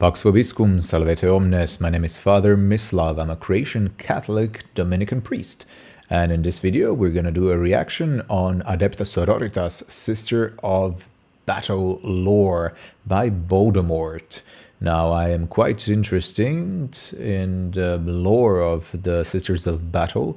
Pax vobiscum, salvete omnes, my name is Father Mislo, I'm a Croatian Catholic Dominican priest. And in this video we're going to do a reaction on Adepta Sororitas, Sister of Battle lore by Baldemort. Now I am quite interested in the lore of the Sisters of Battle.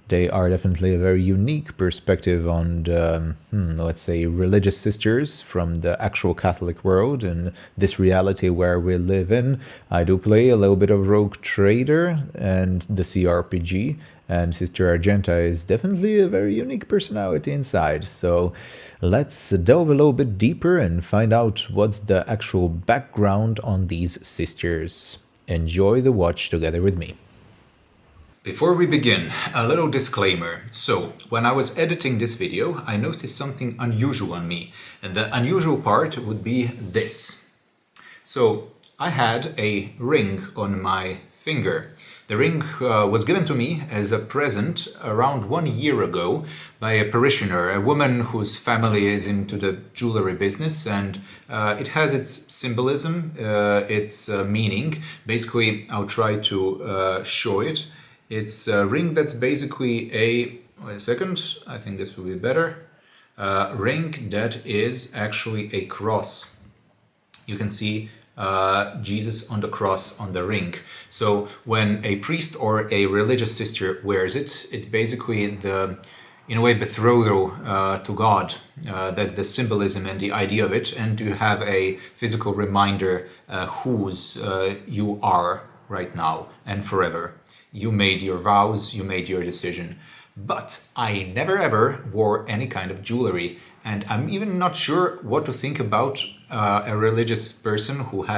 They are definitely a very unique perspective on the, let's say, religious sisters from the actual Catholic world and this reality where we live in. I do play a little bit of Rogue Trader and the CRPG, and Sister Argenta is definitely a very unique personality inside. So let's delve a little bit deeper and find out what's the actual background on these sisters. Enjoy the watch together with me. Before we begin, a little disclaimer. So, when I was editing this video, I noticed something unusual on me, and the unusual part would be this. So, I had a ring on my finger. The ring was given to me as a present around 1 year ago by a parishioner, a woman whose family is into the jewelry business, and it has its symbolism, its meaning. Basically, I'll try to show it. It's a ring that's basically a, wait a second, I think this will be better, ring that is actually a cross. You can see Jesus on the cross on the ring. So when a priest or a religious sister wears it, it's basically the, in a way, betrothal to God. That's the symbolism and the idea of it, and to have a physical reminder whose you are right now and forever. You made your vows, you made your decision. But I never ever wore any kind of jewelry, and I'm even not sure what to think about a religious person who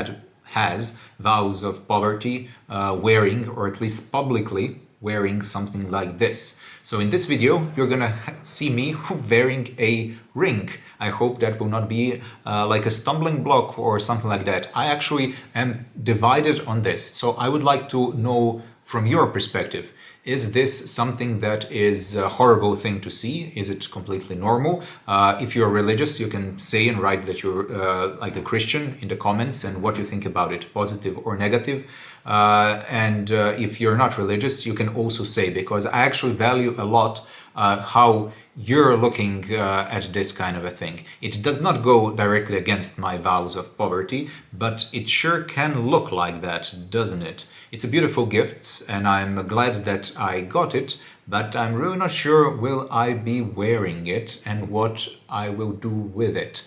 has vows of poverty wearing, or at least publicly wearing, something like this. So in this video you're gonna see me wearing a ring. I hope that will not be like a stumbling block or something like that. I actually am divided on this, so I would like to know from your perspective, is this something that is a horrible thing to see? Is it completely normal? If you're religious, you can say and write that you're like a Christian in the comments and what you think about it, positive or negative. And if you're not religious, you can also say, because I actually value a lot how you're looking at this kind of a thing. It does not go directly against my vows of poverty, but it sure can look like that, doesn't it? It's a beautiful gift, and I'm glad that I got it, but I'm really not sure will I be wearing it and what I will do with it.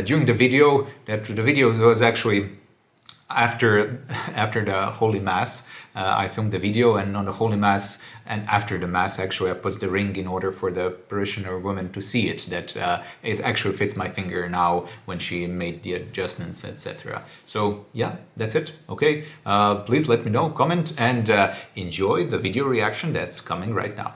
During the video, was actually after the Holy Mass. I filmed the video, and on the Holy Mass and after the Mass actually I put the ring in order for the parishioner woman to see it, that it actually fits my finger now when she made the adjustments, etc. So yeah, that's it. Okay, please let me know, comment, and enjoy the video reaction that's coming right now.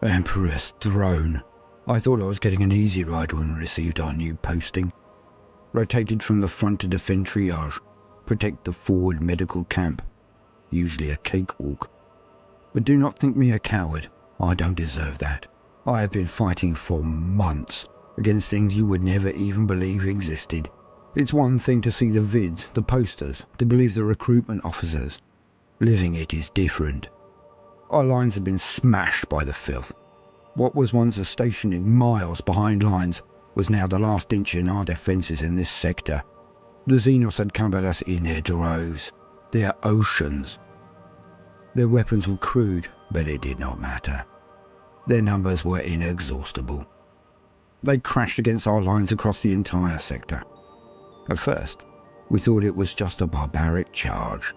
Emperor's Throne. I thought I was getting an easy ride when we received our new posting. Rotated from the front to defend triage, protect the forward medical camp. Usually a cakewalk. But do not think me a coward. I don't deserve that. I have been fighting for months against things you would never even believe existed. It's one thing to see the vids, the posters, to believe the recruitment officers. Living it is different. Our lines have been smashed by the filth. What was once a stationing miles behind lines was now the last inch in our defences in this sector. The Xenos had come at us in their droves, their oceans. Their weapons were crude, but it did not matter. Their numbers were inexhaustible. They crashed against our lines across the entire sector. At first, we thought it was just a barbaric charge.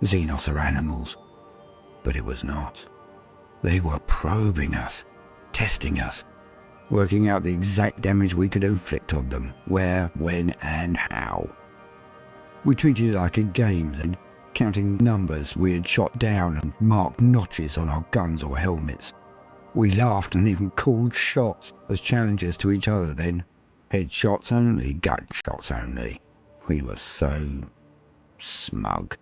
Xenos are animals. But it was not. They were probing us, testing us, working out the exact damage we could inflict on them, where, when, and how. We treated it like a game, and counting numbers we had shot down and marked notches on our guns or helmets. We laughed and even called shots as challenges to each other then. Headshots only, gunshots only. We were so smug.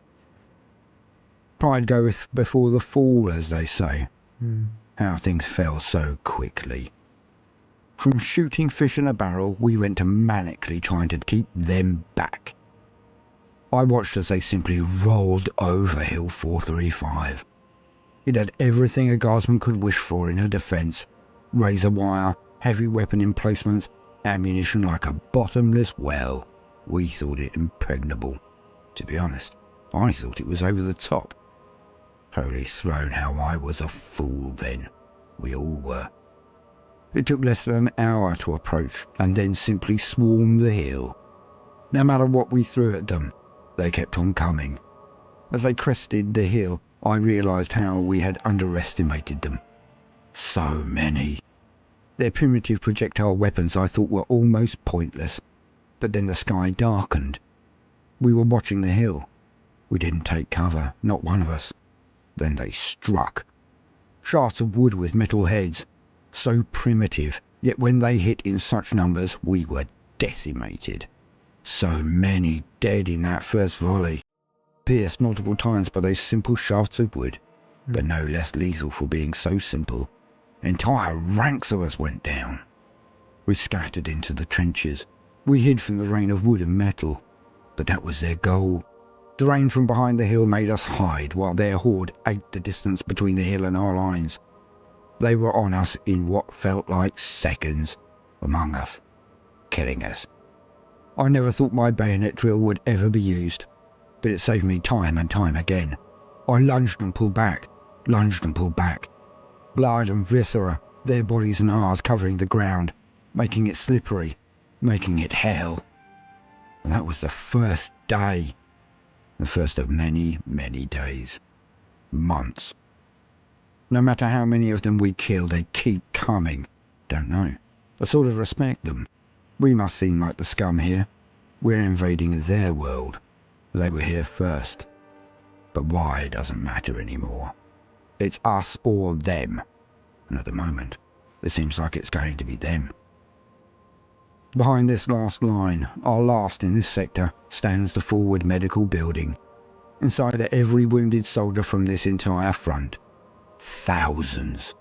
Pride goeth before the fall, as they say. How things fell so quickly. From shooting fish in a barrel, we went to manically trying to keep them back. I watched as they simply rolled over Hill 435. It had everything a guardsman could wish for in a defence. Razor wire, heavy weapon emplacements, ammunition like a bottomless well. We thought it impregnable. To be honest, I thought it was over the top. Holy throne, how I was a fool then. We all were. It took less than an hour to approach, and then simply swarmed the hill. No matter what we threw at them, they kept on coming. As they crested the hill, I realised how we had underestimated them. So many. Their primitive projectile weapons I thought were almost pointless. But then the sky darkened. We were watching the hill. We didn't take cover, not one of us. Then they struck. Shafts of wood with metal heads. So primitive, yet when they hit in such numbers, we were decimated. So many dead in that first volley. Pierced multiple times by those simple shafts of wood, but no less lethal for being so simple. Entire ranks of us went down. We scattered into the trenches. We hid from the rain of wood and metal, but that was their goal. The rain from behind the hill made us hide, while their horde ate the distance between the hill and our lines. They were on us in what felt like seconds, among us, killing us. I never thought my bayonet drill would ever be used, but it saved me time and time again. I lunged and pulled back, lunged and pulled back. Blood and viscera, their bodies and ours covering the ground, making it slippery, making it hell. And that was the first day. The first of many, many days. Months. No matter how many of them we killed, they keep coming. Don't know. I sort of respect them. We must seem like the scum here. We're invading their world. They were here first. But why doesn't matter anymore. It's us or them. And at the moment, it seems like it's going to be them. Behind this last line, our last in this sector, stands the forward medical building. Inside are every wounded soldier from this entire front. Thousands.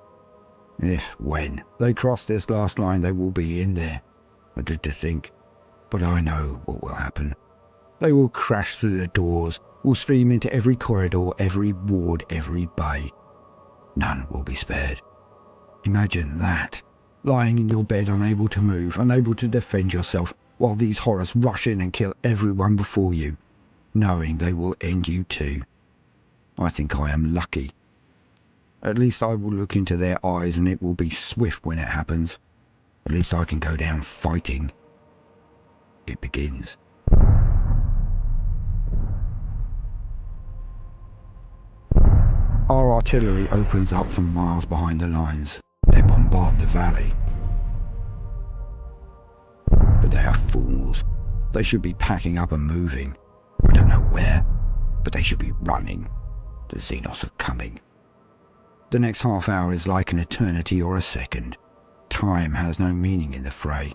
If, when they cross this last line, they will be in there. I dread to think, but I know what will happen. They will crash through the doors, will stream into every corridor, every ward, every bay. None will be spared. Imagine that. Lying in your bed, unable to move, unable to defend yourself, while these horrors rush in and kill everyone before you, knowing they will end you too. I think I am lucky. At least I will look into their eyes and it will be swift when it happens. At least I can go down fighting. It begins. Our artillery opens up from miles behind the lines. They bombard the valley. But they are fools. They should be packing up and moving. I don't know where, but they should be running. The Xenos are coming. The next half hour is like an eternity or a second. Time has no meaning in the fray.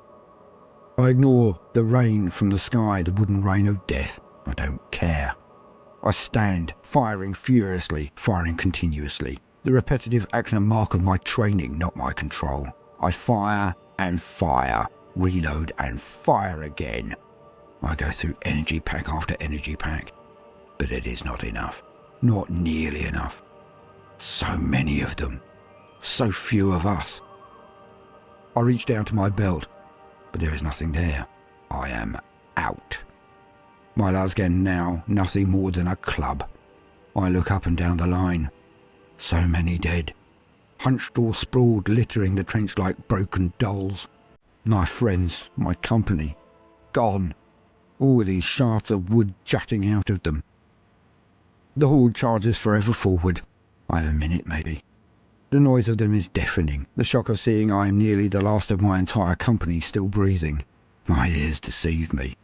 I ignore the rain from the sky, the wooden rain of death. I don't care. I stand, firing furiously, firing continuously. The repetitive action and mark of my training, not my control. I fire and fire, reload and fire again. I go through energy pack after energy pack, but it is not enough. Not nearly enough. So many of them. So few of us. I reach down to my belt, but there is nothing there. I am out. My lasgan now nothing more than a club. I look up and down the line. So many dead. Hunched or sprawled, littering the trench like broken dolls. My friends, my company, gone. All these shafts of wood jutting out of them. The horde charges forever forward. I have a minute maybe. The noise of them is deafening. The shock of seeing I am nearly the last of my entire company still breathing. My ears deceive me.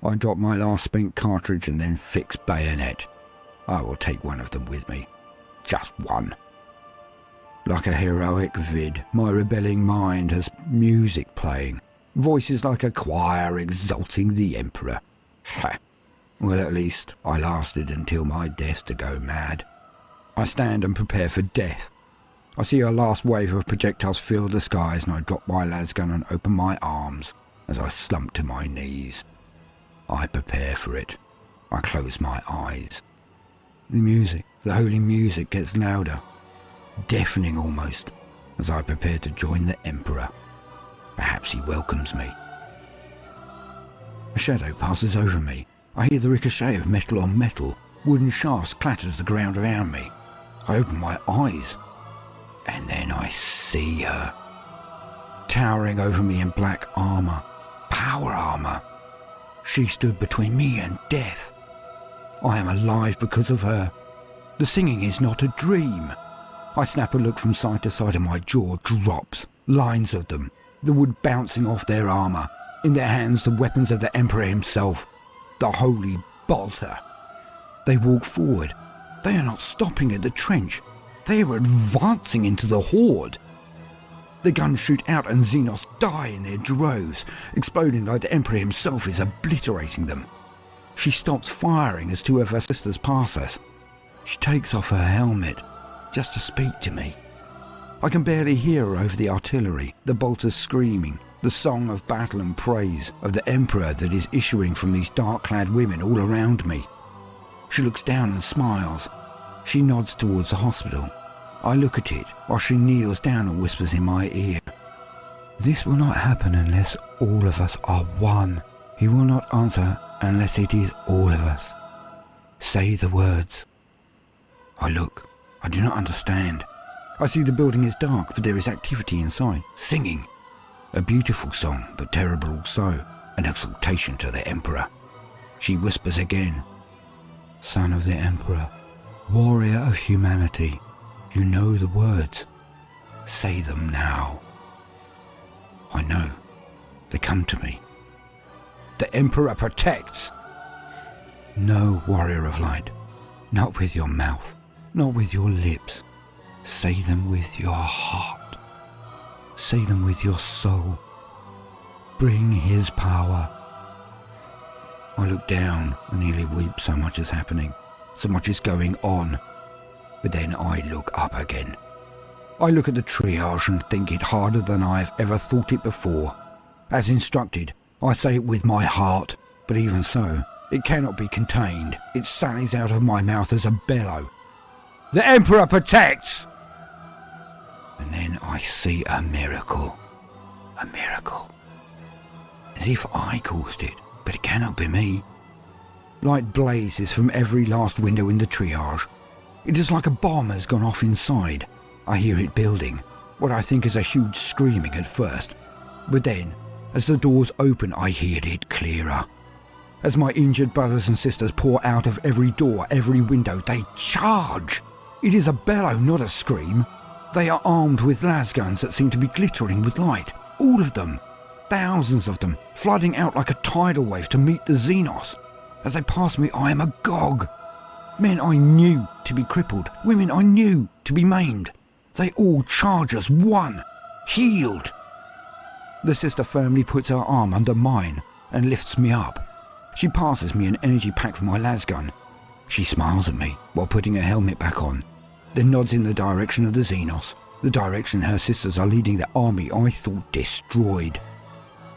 I drop my last spent cartridge and then fix bayonet. I will take one of them with me. Just one. Like a heroic vid, my rebelling mind has music playing, voices like a choir exalting the Emperor. Ha! Well, at least I lasted until my death to go mad. I stand and prepare for death. I see a last wave of projectiles fill the skies, and I drop my lasgun and open my arms as I slump to my knees. I prepare for it. I close my eyes. The music, the holy music, gets louder, deafening almost, as I prepare to join the Emperor. Perhaps he welcomes me. A shadow passes over me. I hear the ricochet of metal on metal. Wooden shafts clatter to the ground around me. I open my eyes, and then I see her. Towering over me in black armour, power armour. She stood between me and death. I am alive because of her. The singing is not a dream. I snap a look from side to side and my jaw drops. Lines of them, the wood bouncing off their armour. In their hands the weapons of the Emperor himself, the holy bolter. They walk forward. They are not stopping at the trench. They are advancing into the horde. The guns shoot out and Xenos die in their droves, exploding like the Emperor himself is obliterating them. She stops firing as two of her sisters pass us. She takes off her helmet, just to speak to me. I can barely hear her over the artillery, the bolters screaming, the song of battle and praise of the Emperor that is issuing from these dark-clad women all around me. She looks down and smiles. She nods towards the hospital. I look at it while she kneels down and whispers in my ear. This will not happen unless all of us are one. He will not answer unless it is all of us. Say the words. I look. I do not understand. I see the building is dark, but there is activity inside. Singing. A beautiful song, but terrible also. An exaltation to the Emperor. She whispers again. Son of the Emperor, warrior of humanity, you know the words. Say them now. I know. They come to me. The Emperor protects. No, warrior of light. Not with your mouth. Not with your lips. Say them with your heart. Say them with your soul. Bring his power. I look down and nearly weep, so much is happening. So much is going on. But then I look up again. I look at the triage and think it harder than I have ever thought it before. As instructed, I say it with my heart, but even so, it cannot be contained. It sallies out of my mouth as a bellow. The Emperor protects! And then I see a miracle. A miracle. As if I caused it, but it cannot be me. Light blazes from every last window in the triage. It is like a bomb has gone off inside. I hear it building, what I think is a huge screaming at first. But then, as the doors open, I hear it clearer. As my injured brothers and sisters pour out of every door, every window, they charge. It is a bellow, not a scream. They are armed with lasguns that seem to be glittering with light. All of them. Thousands of them, flooding out like a tidal wave to meet the Xenos. As they pass me, I am agog. Men I knew to be crippled, women I knew to be maimed. They all charge as one, healed. The sister firmly puts her arm under mine and lifts me up. She passes me an energy pack from my lasgun. She smiles at me while putting her helmet back on, then nods in the direction of the Xenos, the direction her sisters are leading the army I thought destroyed.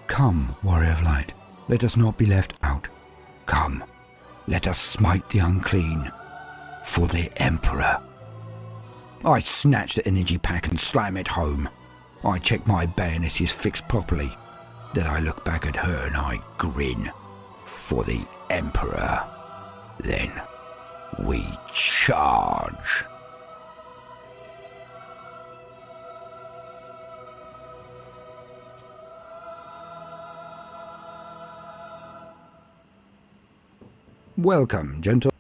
Come, warrior of light, let us not be left out. Come, let us smite the unclean for the Emperor. I snatch the energy pack and slam it home. I check my bayonet is fixed properly. Then I look back at her and I grin. For the Emperor. Then we charge. Welcome, gentle.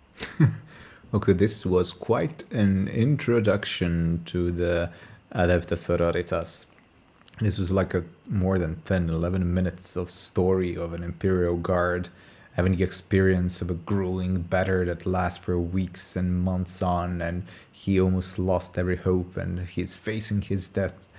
Okay, this was quite an introduction to the Adepta Sororitas. This was like a more than 10, 11 minutes of story of an Imperial Guard having the experience of a grueling battle that lasts for weeks and months on, and he almost lost every hope and he's facing his death.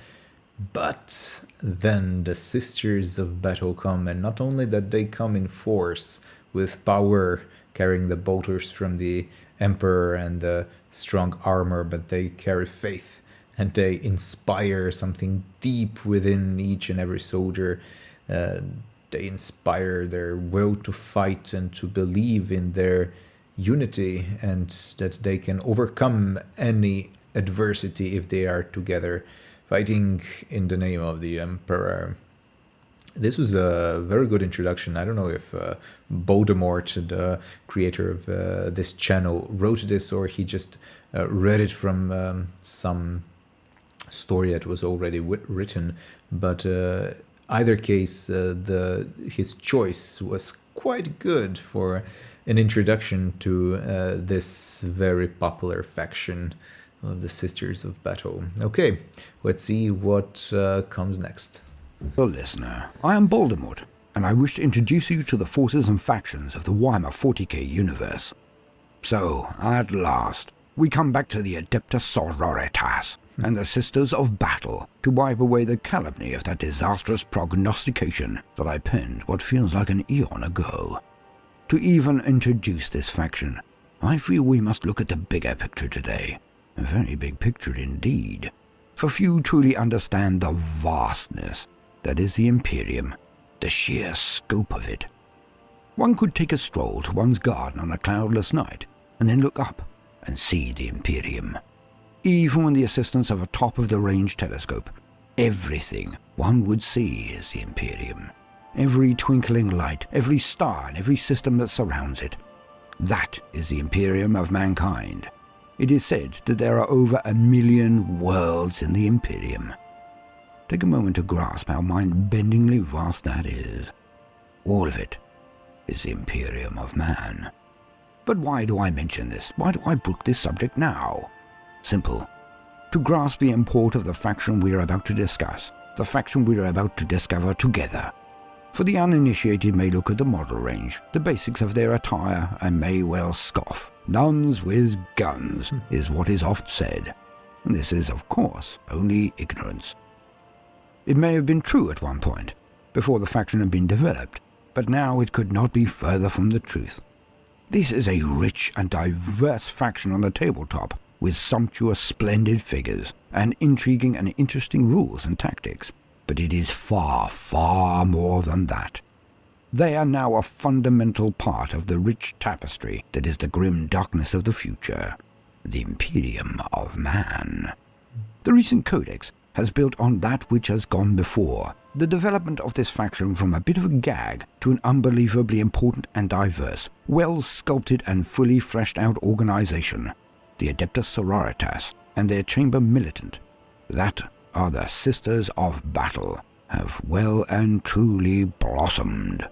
But then the Sisters of Battle come, and not only that they come in force with power, carrying the bolters from the Emperor and the strong armor, but they carry faith, and they inspire something deep within each and every soldier. They inspire their will to fight and to believe in their unity, and that they can overcome any adversity if they are together, fighting in the name of the Emperor. This was a very good introduction. I don't know if Baldemort, the creator of this channel, wrote this, or he just read it from some story that was already written. But either case, his choice was quite good for an introduction to this very popular faction of the Sisters of Battle. Okay, let's see what comes next. Well, listener, I am Baldemort, and I wish to introduce you to the forces and factions of the Warhammer 40K universe. So, at last, we come back to the Adepta Sororitas and the Sisters of Battle to wipe away the calumny of that disastrous prognostication that I penned what feels like an eon ago. To even introduce this faction, I feel we must look at the bigger picture today. A very big picture indeed, for few truly understand the vastness that is the Imperium, the sheer scope of it. One could take a stroll to one's garden on a cloudless night, and then look up and see the Imperium. Even with the assistance of a top-of-the-range telescope, everything one would see is the Imperium. Every twinkling light, every star, and every system that surrounds it. That is the Imperium of mankind. It is said that there are over 1 million worlds in the Imperium. Take a moment to grasp how mind-bendingly vast that is. All of it is the Imperium of man. But why do I mention this? Why do I brook this subject now? Simple. To grasp the import of the faction we are about to discuss, the faction we are about to discover together. For the uninitiated may look at the model range, the basics of their attire, and may well scoff. Nuns with guns is what is oft said. And this is, of course, only ignorance. It may have been true at one point, before the faction had been developed, but now it could not be further from the truth. This is a rich and diverse faction on the tabletop, with sumptuous, splendid figures, and intriguing and interesting rules and tactics. But it is far, far more than that. They are now a fundamental part of the rich tapestry that is the grim darkness of the future, the Imperium of man. The recent codex has built on that which has gone before, the development of this faction from a bit of a gag to an unbelievably important and diverse, well-sculpted and fully fleshed-out organization, the Adepta Sororitas and their chamber militant, that are the Sisters of Battle, have well and truly blossomed.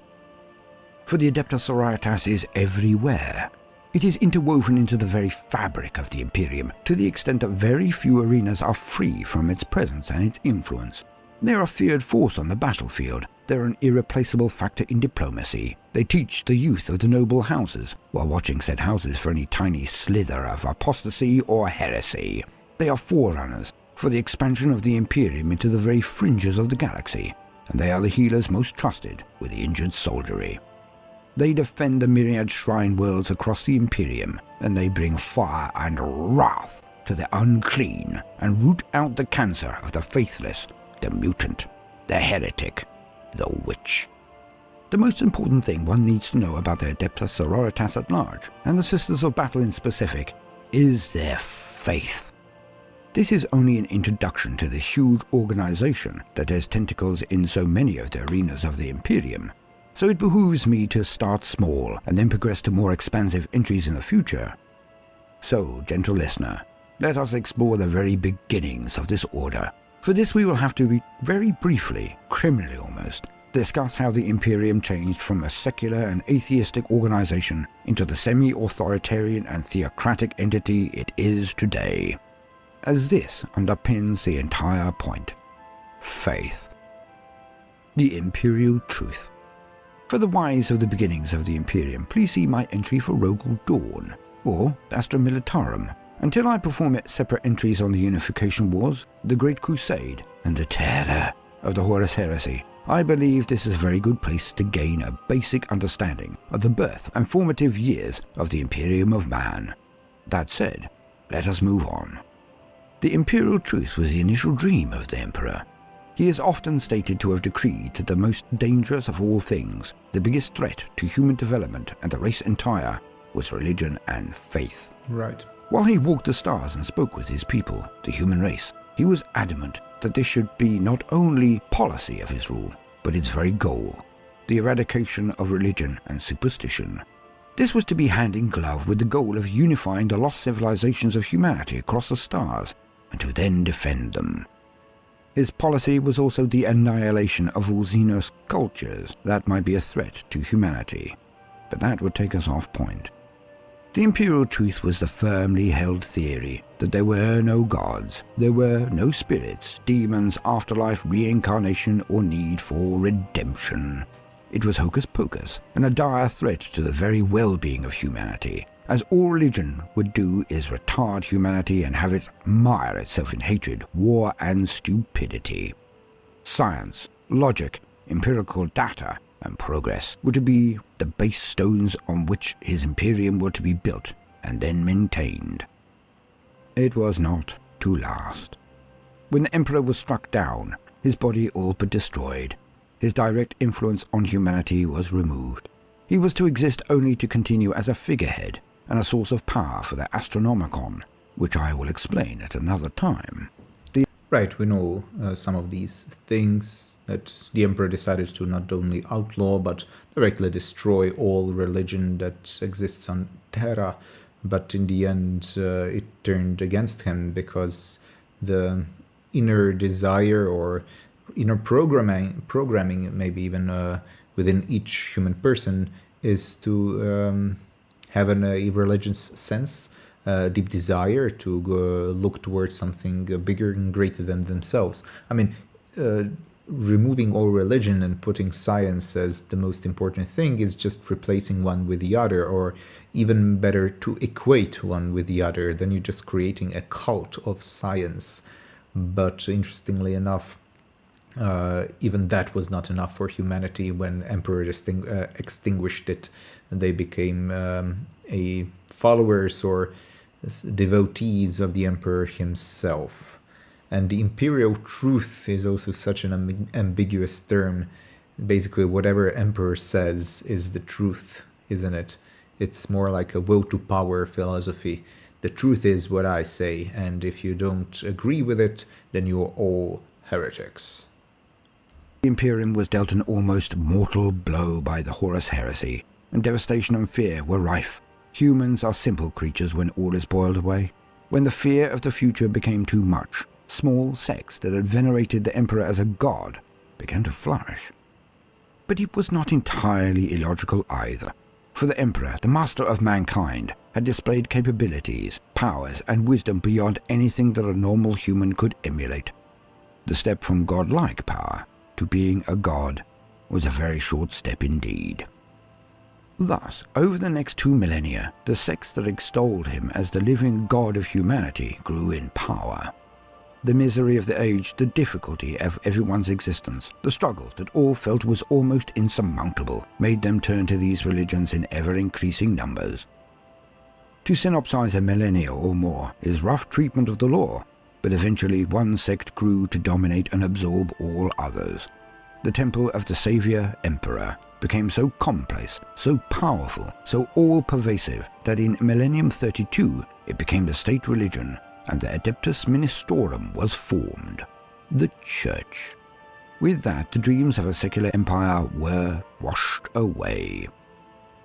For the Adepta Sororitas is everywhere. It is interwoven into the very fabric of the Imperium, to the extent that very few arenas are free from its presence and its influence. They are a feared force on the battlefield. They're an irreplaceable factor in diplomacy. They teach the youth of the noble houses, while watching said houses for any tiny slither of apostasy or heresy. They are forerunners for the expansion of the Imperium into the very fringes of the galaxy, and they are the healers most trusted with the injured soldiery. They defend the myriad shrine worlds across the Imperium, and they bring fire and wrath to the unclean, and root out the cancer of the faithless, the mutant, the heretic, the witch. The most important thing one needs to know about the Adepta Sororitas at large, and the Sisters of Battle in specific, is their faith. This is only an introduction to this huge organization that has tentacles in so many of the arenas of the Imperium, so it behooves me to start small and then progress to more expansive entries in the future. So, gentle listener, let us explore the very beginnings of this order. For this we will have to very briefly, criminally almost, discuss how the Imperium changed from a secular and atheistic organization into the semi-authoritarian and theocratic entity it is today. As this underpins the entire point. Faith. The Imperial Truth. For the whys of the beginnings of the Imperium, please see my entry for Rogal Dawn, or Astra Militarum, until I perform separate entries on the Unification Wars, the Great Crusade, and the terror of the Horus Heresy. I believe this is a very good place to gain a basic understanding of the birth and formative years of the Imperium of Man. That said, let us move on. The Imperial Truth was the initial dream of the Emperor. He is often stated to have decreed that the most dangerous of all things, the biggest threat to human development and the race entire, was religion and faith. Right. While he walked the stars and spoke with his people, the human race, he was adamant that this should be not only policy of his rule, but its very goal, the eradication of religion and superstition. This was to be hand in glove with the goal of unifying the lost civilizations of humanity across the stars, and to then defend them. His policy was also the annihilation of all Xenos cultures that might be a threat to humanity, but that would take us off point. The Imperial Truth was the firmly held theory that there were no gods, there were no spirits, demons, afterlife, reincarnation, or need for redemption. It was hocus pocus, and a dire threat to the very well-being of humanity, as all religion would do is retard humanity and have it mire itself in hatred, war, and stupidity. Science, logic, empirical data, and progress were to be the base stones on which his Imperium were to be built and then maintained. It was not to last. When the Emperor was struck down, his body all but destroyed, his direct influence on humanity was removed. He was to exist only to continue as a figurehead and a source of power for the Astronomicon, which I will explain at another time. Right, we know some of these things, that the Emperor decided to not only outlaw, but directly destroy all religion that exists on Terra, but in the end it turned against him because the inner desire or inner programming maybe even within each human person is to have a religious sense, deep desire to look towards something bigger and greater than themselves. I mean, removing all religion and putting science as the most important thing is just replacing one with the other, or even better, to equate one with the other. Then you're just creating a cult of science. But interestingly enough, even that was not enough for humanity. When Emperor extinguished it, they became a followers or devotees of the Emperor himself. And the Imperial Truth is also such an ambiguous term. Basically, whatever Emperor says is the truth, isn't it? It's more like a will to power philosophy. The truth is what I say, and if you don't agree with it, then you're all heretics. The Imperium was dealt an almost mortal blow by the Horus Heresy, and devastation and fear were rife. Humans are simple creatures when all is boiled away. When the fear of the future became too much, small sects that had venerated the Emperor as a god began to flourish. But it was not entirely illogical either, for the Emperor, the master of mankind, had displayed capabilities, powers, and wisdom beyond anything that a normal human could emulate. The step from godlike power to being a god was a very short step indeed. Thus, over the next 2 millennia, the sects that extolled him as the living god of humanity grew in power. The misery of the age, the difficulty of everyone's existence, the struggle that all felt was almost insurmountable, made them turn to these religions in ever-increasing numbers. To synopsize a millennia or more is rough treatment of the law, but eventually one sect grew to dominate and absorb all others. The temple of the Savior Emperor became so commonplace, so powerful, so all-pervasive that in Millennium 32 it became the state religion, and the Adeptus Ministorum was formed, the Church. With that, the dreams of a secular empire were washed away.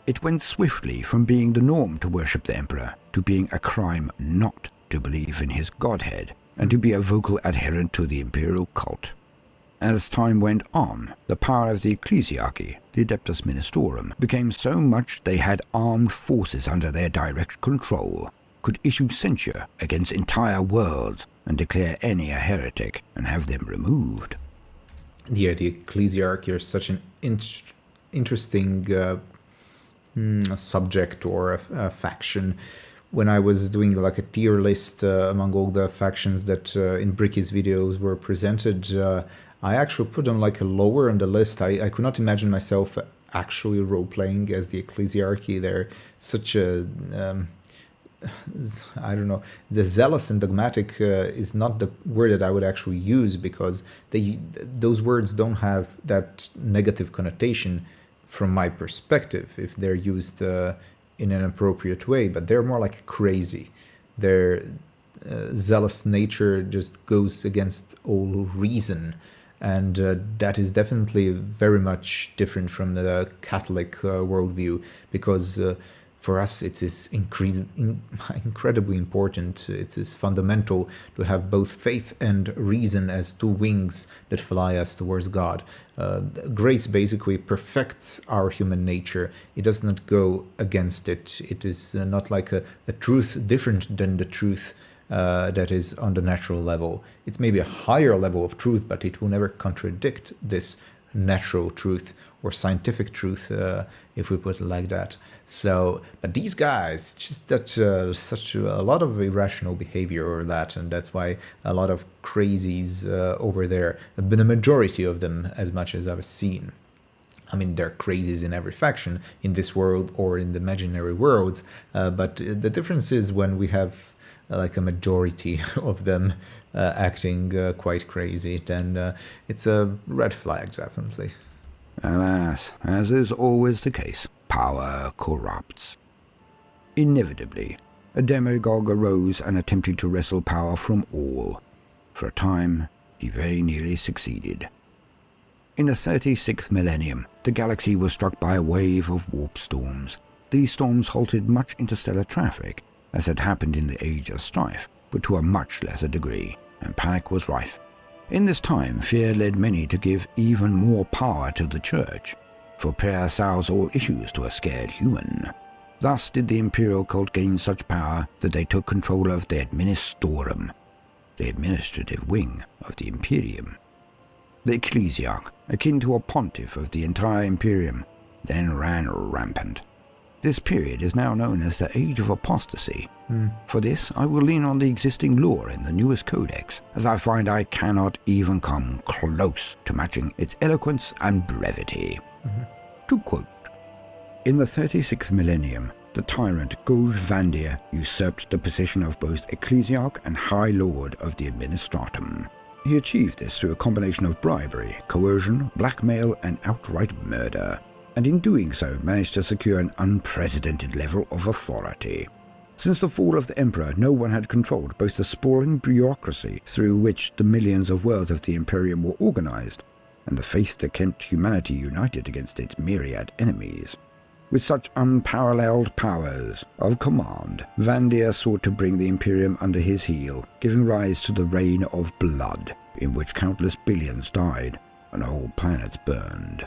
It went swiftly from being the norm to worship the Emperor to being a crime not to believe in his godhead and to be a vocal adherent to the imperial cult. As time went on, the power of the Ecclesiarchy, the Adeptus Ministorum, became so much they had armed forces under their direct control, could issue censure against entire worlds and declare any a heretic and have them removed. Yeah, the Ecclesiarchy is such an interesting subject or a faction. When I was doing like a tier list among all the factions that in Bricky's videos were presented, I actually put them like a lower on the list. I could not imagine myself actually role-playing as the Ecclesiarchy. They're such a... I don't know, the zealous and dogmatic is not the word that I would actually use, because those words don't have that negative connotation from my perspective if they're used in an appropriate way, but they're more like crazy. Their zealous nature just goes against all reason, and that is definitely very much different from the Catholic worldview, because for us, it is incredibly important. It is fundamental to have both faith and reason as two wings that fly us towards God. Grace basically perfects our human nature. It does not go against it. It is not like a truth different than the truth that is on the natural level. It may be a higher level of truth, but it will never contradict this natural truth or scientific truth, if we put it like that. So, but these guys, just such a lot of irrational behavior over that, and that's why a lot of crazies over there have been a majority of them, as much as I've seen. I mean, there are crazies in every faction, in this world or in the imaginary worlds, but the difference is when we have like a majority of them acting quite crazy, then it's a red flag, definitely. Alas, as is always the case, power corrupts. Inevitably, a demagogue arose and attempted to wrestle power from all. For a time, he very nearly succeeded. In the 36th millennium, the galaxy was struck by a wave of warp storms. These storms halted much interstellar traffic, as had happened in the Age of Strife, but to a much lesser degree, and panic was rife. In this time, fear led many to give even more power to the Church, for prayer solves all issues to a scared human. Thus did the imperial cult gain such power that they took control of the Administorum, the administrative wing of the Imperium. The Ecclesiarch, akin to a pontiff of the entire Imperium, then ran rampant. This period is now known as the Age of Apostasy. For this, I will lean on the existing lore in the newest codex, as I find I cannot even come close to matching its eloquence and brevity. To quote, "In the 36th millennium, the tyrant Goj Vandire usurped the position of both Ecclesiarch and High Lord of the Administratum. He achieved this through a combination of bribery, coercion, blackmail, and outright murder, and in doing so managed to secure an unprecedented level of authority. Since the fall of the Emperor, no one had controlled both the sprawling bureaucracy through which the millions of worlds of the Imperium were organized, and the faith that kept humanity united against its myriad enemies. With such unparalleled powers of command, Vandire sought to bring the Imperium under his heel, giving rise to the Reign of Blood, in which countless billions died and whole planets burned.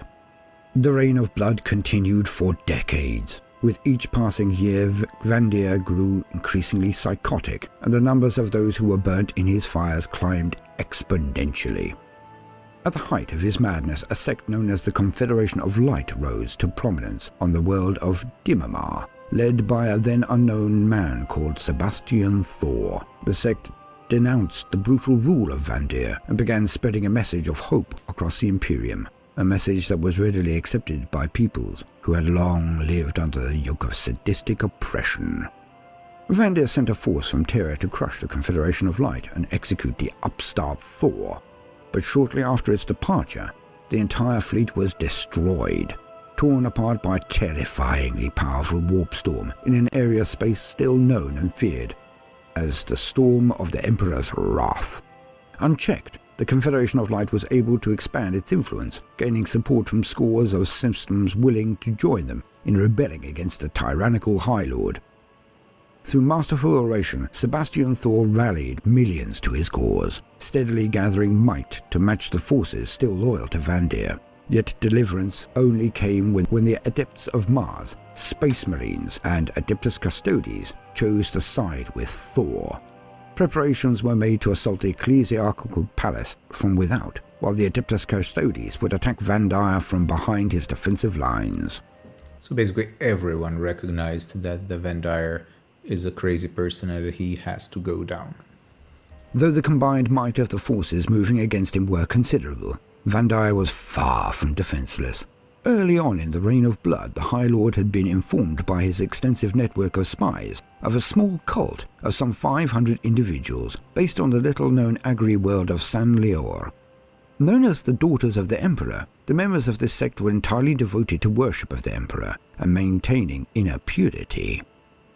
The Reign of Blood continued for decades. With each passing year, Vandire grew increasingly psychotic, and the numbers of those who were burnt in his fires climbed exponentially. At the height of his madness, a sect known as the Confederation of Light rose to prominence on the world of Dimamar, led by a then unknown man called Sebastian Thor. The sect denounced the brutal rule of Vandire and began spreading a message of hope across the Imperium, a message that was readily accepted by peoples who had long lived under the yoke of sadistic oppression. Vandire sent a force from Terra to crush the Confederation of Light and execute the upstart Thor, but shortly after its departure, the entire fleet was destroyed, torn apart by a terrifyingly powerful warp storm in an area of space still known and feared as the Storm of the Emperor's Wrath. Unchecked, the Confederation of Light was able to expand its influence, gaining support from scores of systems willing to join them in rebelling against the tyrannical High Lord. Through masterful oration, Sebastian Thor rallied millions to his cause, steadily gathering might to match the forces still loyal to Vandire. Yet deliverance only came when the Adepts of Mars, Space Marines, and Adeptus Custodes chose to side with Thor. Preparations were made to assault the ecclesiarchal palace from without, while the Adeptus Custodes would attack Vandire from behind his defensive lines. So basically everyone recognized that the Vandire is a crazy person and that he has to go down. Though the combined might of the forces moving against him were considerable, Vandire was far from defenseless. Early on in the Reign of Blood, the High Lord had been informed by his extensive network of spies of a small cult of some 500 individuals based on the little-known agri-world of San Leor. Known as the Daughters of the Emperor, the members of this sect were entirely devoted to worship of the Emperor and maintaining inner purity.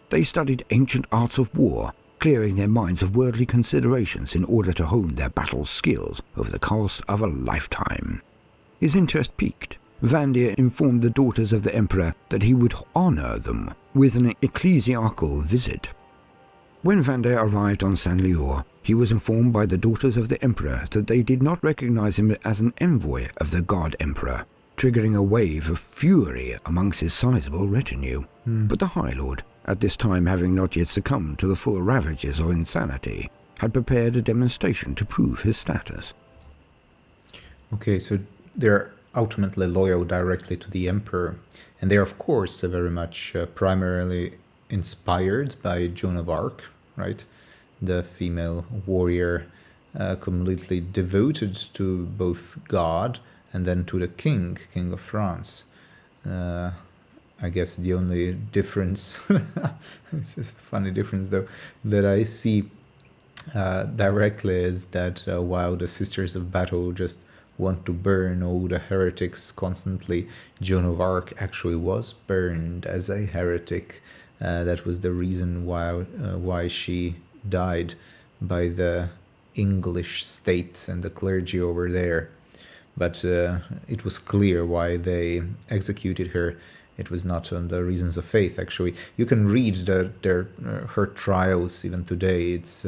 They studied ancient arts of war, clearing their minds of worldly considerations in order to hone their battle skills over the course of a lifetime. His interest piqued. Vandire informed the Daughters of the Emperor that he would honor them with an ecclesiarchal visit. When Vandire arrived on San Leor, he was informed by the Daughters of the Emperor that they did not recognize him as an envoy of the God Emperor, triggering a wave of fury amongst his sizable retinue. But the High Lord, at this time having not yet succumbed to the full ravages of insanity, had prepared a demonstration to prove his status. Okay, so they're ultimately loyal directly to the Emperor, and they're of course very much primarily inspired by Joan of Arc, right? The female warrior completely devoted to both God and then to the King of France. I guess the only difference, it's a funny difference though, that I see directly is that while the Sisters of Battle just want to burn all the heretics constantly, Joan of Arc actually was burned as a heretic. That was the reason why she died by the English state and the clergy over there. But it was clear why they executed her. It was not on the reasons of faith, actually. You can read her trials even today. It's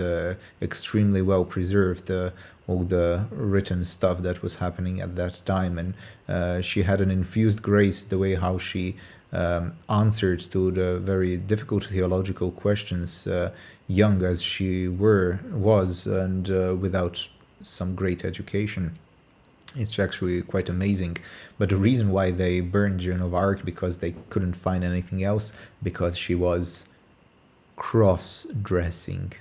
extremely well preserved, all the written stuff that was happening at that time. And she had an infused grace, the way how she answered to the very difficult theological questions, young as she was, and without some great education. It's actually quite amazing. But the reason why they burned Joan of Arc, because they couldn't find anything else, because she was cross-dressing.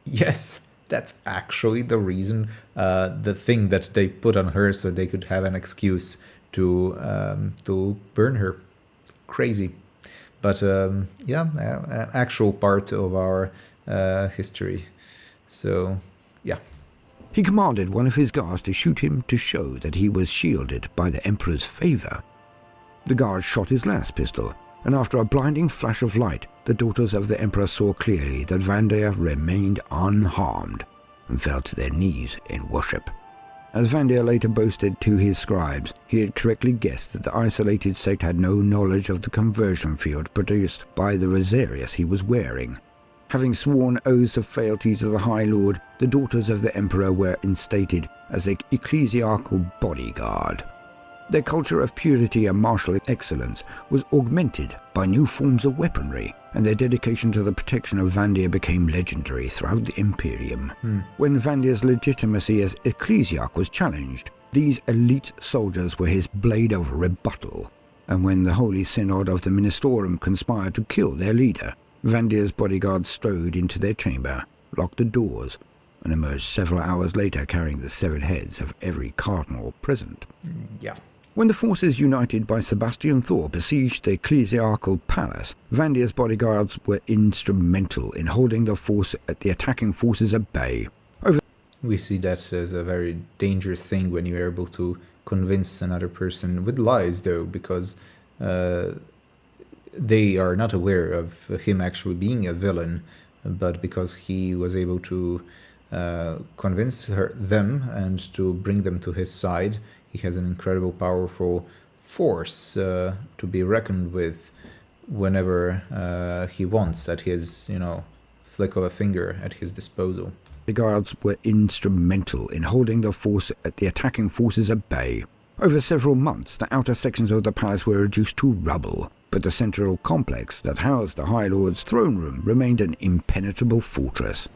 Yes, that's actually the reason, the thing that they put on her so they could have an excuse to burn her. Crazy. But yeah, an actual part of our history. So, yeah. He commanded one of his guards to shoot him to show that he was shielded by the Emperor's favor. The guard shot his last pistol, and after a blinding flash of light, the Daughters of the Emperor saw clearly that Vandire remained unharmed and fell to their knees in worship. As Vandire later boasted to his scribes, he had correctly guessed that the isolated sect had no knowledge of the conversion field produced by the rosarius he was wearing. Having sworn oaths of fealty to the High Lord, the Daughters of the Emperor were instated as the ecclesiarchal bodyguard. Their culture of purity and martial excellence was augmented by new forms of weaponry, and their dedication to the protection of Vandire became legendary throughout the Imperium. When Vandire's legitimacy as ecclesiarch was challenged, these elite soldiers were his blade of rebuttal, and when the Holy Synod of the Ministorum conspired to kill their leader, Vandire's bodyguards strode into their chamber, locked the doors, and emerged several hours later carrying the severed heads of every cardinal present. Yeah. When the forces united by Sebastian Thor besieged the ecclesiarchal palace, Vandire's bodyguards were instrumental in holding the attacking forces at bay. We see that as a very dangerous thing when you're able to convince another person with lies, though, because they are not aware of him actually being a villain, but because he was able to convince them and to bring them to his side, he has an incredible, powerful force to be reckoned with whenever he wants, at his, flick of a finger at his disposal. The guards were instrumental in holding the attacking forces at bay. Over several months, the outer sections of the palace were reduced to rubble, but the central complex that housed the High Lord's throne room remained an impenetrable fortress.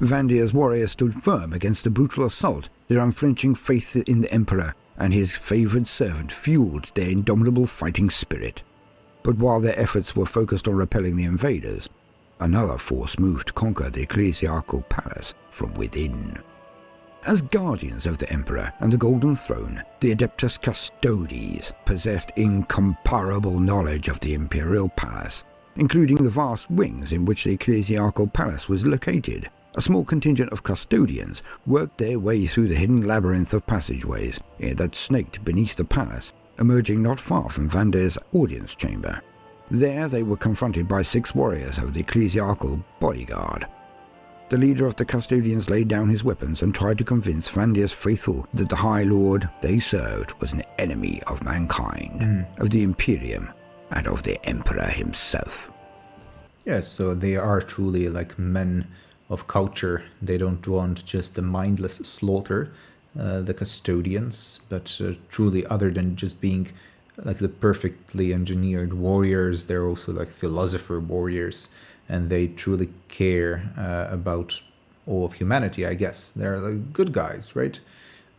Vandire's warriors stood firm against the brutal assault, Their unflinching faith in the Emperor and his favoured servant fueled their indomitable fighting spirit. But while their efforts were focused on repelling the invaders, another force moved to conquer the ecclesiarchal palace from within. As guardians of the Emperor and the Golden Throne, the Adeptus Custodes possessed incomparable knowledge of the imperial palace, including the vast wings in which the ecclesiarchal palace was located. A small contingent of custodians worked their way through the hidden labyrinth of passageways that snaked beneath the palace, emerging not far from Vandire's audience chamber. There they were confronted by 6 warriors of the ecclesiarchal bodyguard. The leader of the custodians laid down his weapons and tried to convince Vandire's faithful that the High Lord they served was an enemy of mankind, of the Imperium, and of the Emperor himself. Yes, so they are truly like men of culture. They don't want just the mindless slaughter, the custodians, but truly, other than just being like the perfectly engineered warriors, they're also like philosopher warriors, and they truly care about all of humanity, I guess. They're like good guys, right?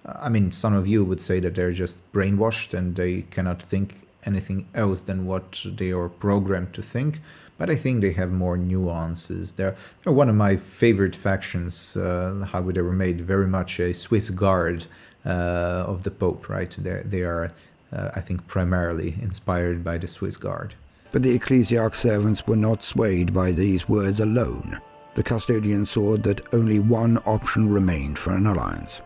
I mean, some of you would say that they're just brainwashed and they cannot think anything else than what they are programmed to think, but I think they have more nuances. They're one of my favorite factions, how they were made, very much a Swiss guard of the Pope, right? They are, I think, primarily inspired by the Swiss guard. But the ecclesiarch servants were not swayed by these words alone. The custodian saw that only one option remained for an alliance.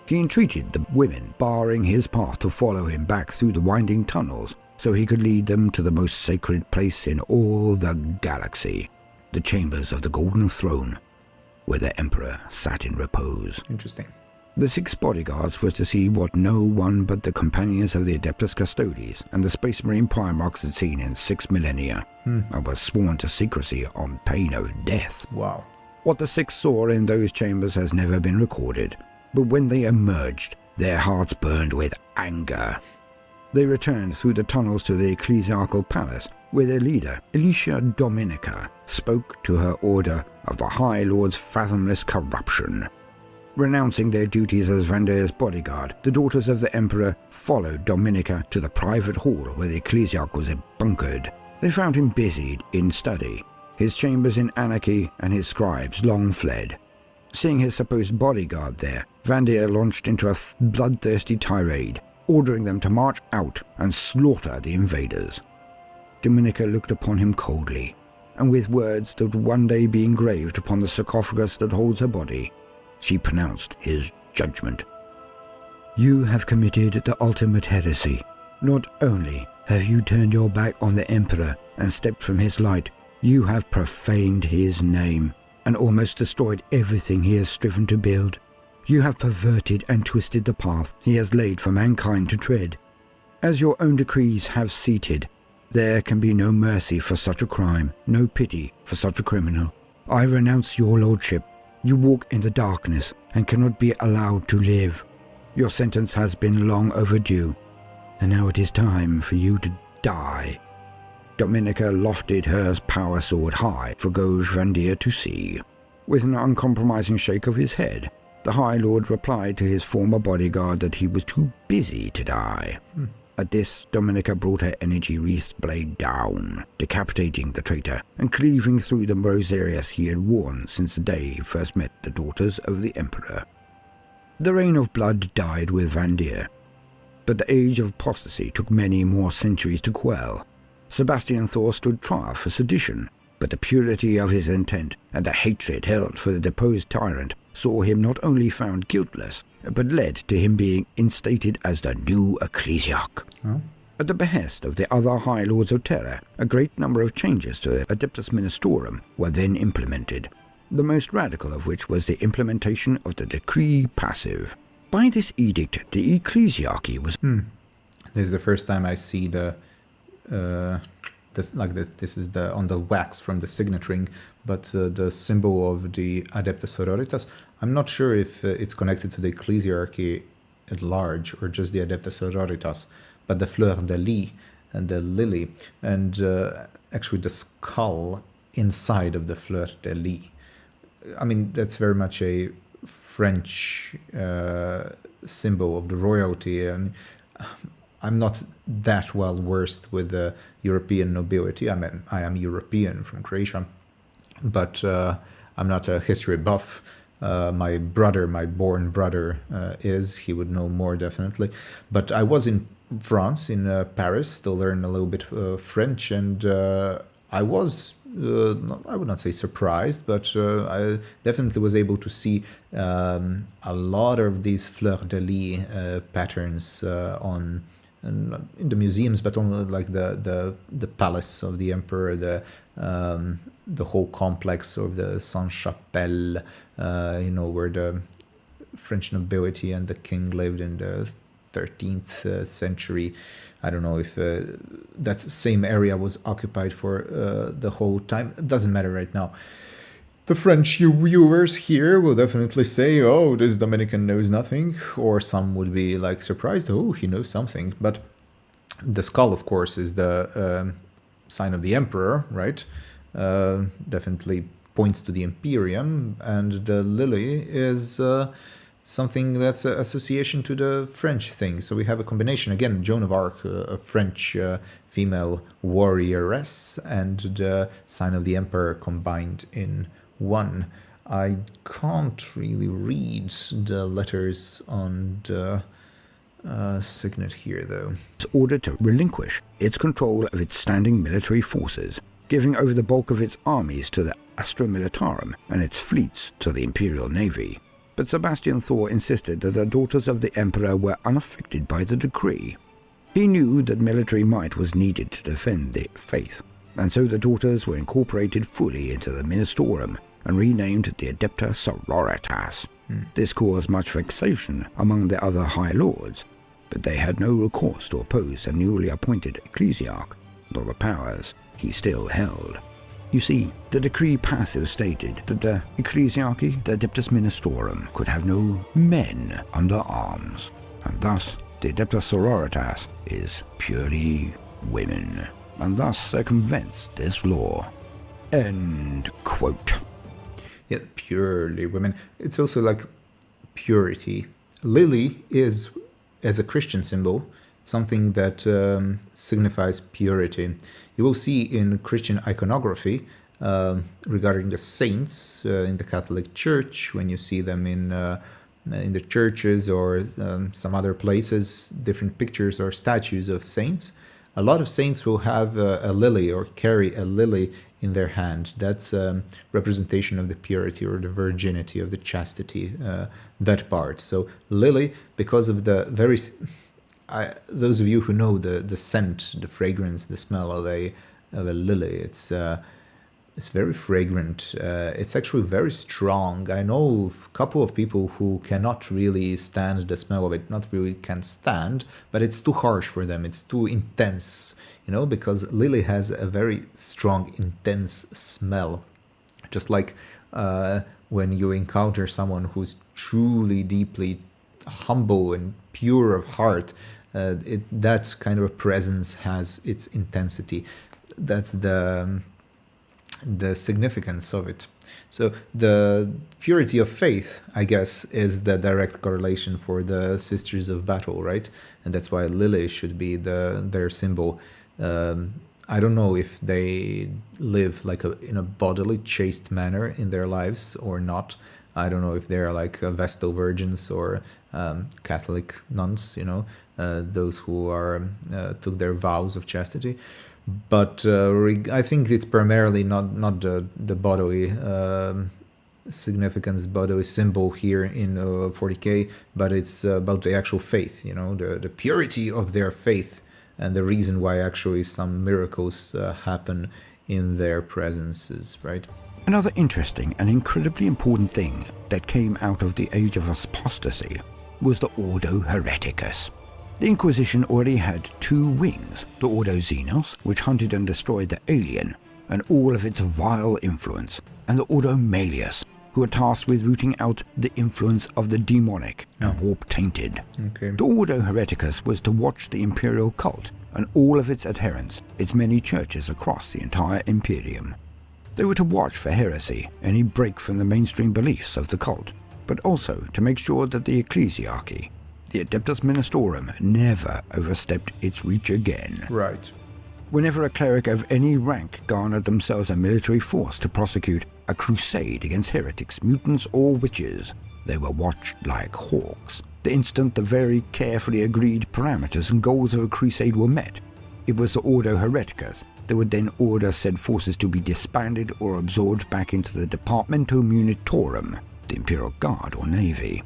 He entreated the women, barring his path, to follow him back through the winding tunnels so he could lead them to the most sacred place in all the galaxy, the chambers of the Golden Throne, where the Emperor sat in repose. Interesting. The 6 bodyguards was to see what no one but the companions of the Adeptus Custodes and the Space Marine Primarchs had seen in 6 millennia, and was sworn to secrecy on pain of death. Wow. What the 6 saw in those chambers has never been recorded, but when they emerged, their hearts burned with anger. They returned through the tunnels to the ecclesiarchal palace, where their leader, Alicia Dominica, spoke to her order of the High Lord's fathomless corruption. Renouncing their duties as Vandire's bodyguard, the daughters of the Emperor followed Dominica to the private hall where the ecclesiarch was bunkered. They found him busied in study, his chambers in anarchy and his scribes long fled. Seeing his supposed bodyguard there, Vandire launched into a bloodthirsty tirade, ordering them to march out and slaughter the invaders. Dominica looked upon him coldly, and with words that would one day be engraved upon the sarcophagus that holds her body, she pronounced his judgment. You have committed the ultimate heresy. Not only have you turned your back on the Emperor and stepped from his light, you have profaned his name and almost destroyed everything he has striven to build. You have perverted and twisted the path he has laid for mankind to tread. As your own decrees have seated, there can be no mercy for such a crime, no pity for such a criminal. I renounce your lordship. You walk in the darkness and cannot be allowed to live. Your sentence has been long overdue, and now it is time for you to die. Dominica lofted her power sword high for Gauge Vandire to see. With an uncompromising shake of his head, the High Lord replied to his former bodyguard that he was too busy to die. At this, Dominica brought her energy-wreathed blade down, decapitating the traitor and cleaving through the rosarius he had worn since the day he first met the daughters of the Emperor. The reign of blood died with Vandire, but the age of apostasy took many more centuries to quell. Sebastian Thor stood trial for sedition, but the purity of his intent and the hatred held for the deposed tyrant saw him not only found guiltless, but led to him being instated as the new Ecclesiarch. At the behest of the other High Lords of Terror, a great number of changes to the Adeptus Ministorum were then implemented, the most radical of which was the implementation of the Decree Passive. By this edict, the Ecclesiarchy was... This is the first time I see the... This is the on the wax from the signet ring, but the symbol of the Adepta Sororitas. I'm not sure if it's connected to the Ecclesiarchy at large or just the Adepta Sororitas, but the fleur de lis and the lily, and actually the skull inside of the fleur de lis. I mean, that's very much a French symbol of the royalty. I'm not that well versed with the European nobility. I am European from Croatia, but I'm not a history buff. My born brother is. He would know more definitely. But I was in France, in Paris, to learn a little bit French, and I was, I would not say surprised, but I definitely was able to see a lot of these fleur-de-lis patterns in the museums, but on like the palace of the emperor, the whole complex of the Sainte-Chapelle, where the French nobility and the king lived in the 13th century. I don't know if that same area was occupied for the whole time. It doesn't matter right now. The French viewers here will definitely say, oh, this Dominican knows nothing, or some would be like surprised, oh, he knows something. But the skull, of course, is the sign of the emperor, right? Definitely points to the Imperium, and the lily is something that's an association to the French thing. So we have a combination, again, Joan of Arc, a French female warrioress, and the sign of the emperor combined in one. I can't really read the letters on the signet here, though. In order to relinquish its control of its standing military forces, giving over the bulk of its armies to the Astra Militarum and its fleets to the Imperial Navy. But Sebastian Thor insisted that the daughters of the Emperor were unaffected by the decree. He knew that military might was needed to defend the faith, and so the daughters were incorporated fully into the Ministorum and renamed the Adepta Sororitas. This caused much vexation among the other High Lords, but they had no recourse to oppose the newly appointed Ecclesiarch, nor the powers he still held. You see, the decree passive stated that the Ecclesiarchy, the Adeptus Ministorum, could have no men under arms, and thus the Adepta Sororitas is purely women, and thus circumvents this law. End quote. Yeah, purely women. It's also like purity. Lily is, as a Christian symbol, something that signifies purity. You will see in Christian iconography regarding the saints in the Catholic Church, when you see them in the churches or some other places, different pictures or statues of saints. A lot of saints will have a lily or carry a lily in their hand. That's a representation of the purity or the virginity of the chastity, that part. So lily, because of the very... those of you who know the scent, the fragrance, the smell of a lily, it's very fragrant. It's actually very strong. I know a couple of people who cannot really stand the smell of it. Not really can stand, but it's too harsh for them. It's too intense, because lily has a very strong, intense smell. Just like when you encounter someone who's truly, deeply humble and pure of heart, that kind of a presence has its intensity. That's the significance of it. So the purity of faith, I guess, is the direct correlation for the Sisters of Battle, right? And that's why lily should be their symbol. I don't know if they live like in a bodily chaste manner in their lives or not. I don't know if they're like Vestal virgins or Catholic nuns, those who are took their vows of chastity. But I think it's primarily not the bodily significance, bodily symbol here in 40K, but it's about the actual faith, the purity of their faith, and the reason why actually some miracles happen in their presences, right? Another interesting and incredibly important thing that came out of the age of apostasy was the Ordo Hereticus. The Inquisition already had two wings, the Ordo Xenos, which hunted and destroyed the alien and all of its vile influence, and the Ordo Malleus, who were tasked with rooting out the influence of the demonic and warp-tainted. Okay. The Ordo Hereticus was to watch the imperial cult and all of its adherents, its many churches across the entire Imperium. They were to watch for heresy, any break from the mainstream beliefs of the cult, but also to make sure that the Ecclesiarchy, the Adeptus Ministorum, never overstepped its reach again. Right. Whenever a cleric of any rank garnered themselves a military force to prosecute a crusade against heretics, mutants, or witches, they were watched like hawks. The instant the very carefully agreed parameters and goals of a crusade were met, it was the Ordo Hereticus that would then order said forces to be disbanded or absorbed back into the Departamento Munitorum, the Imperial Guard or Navy.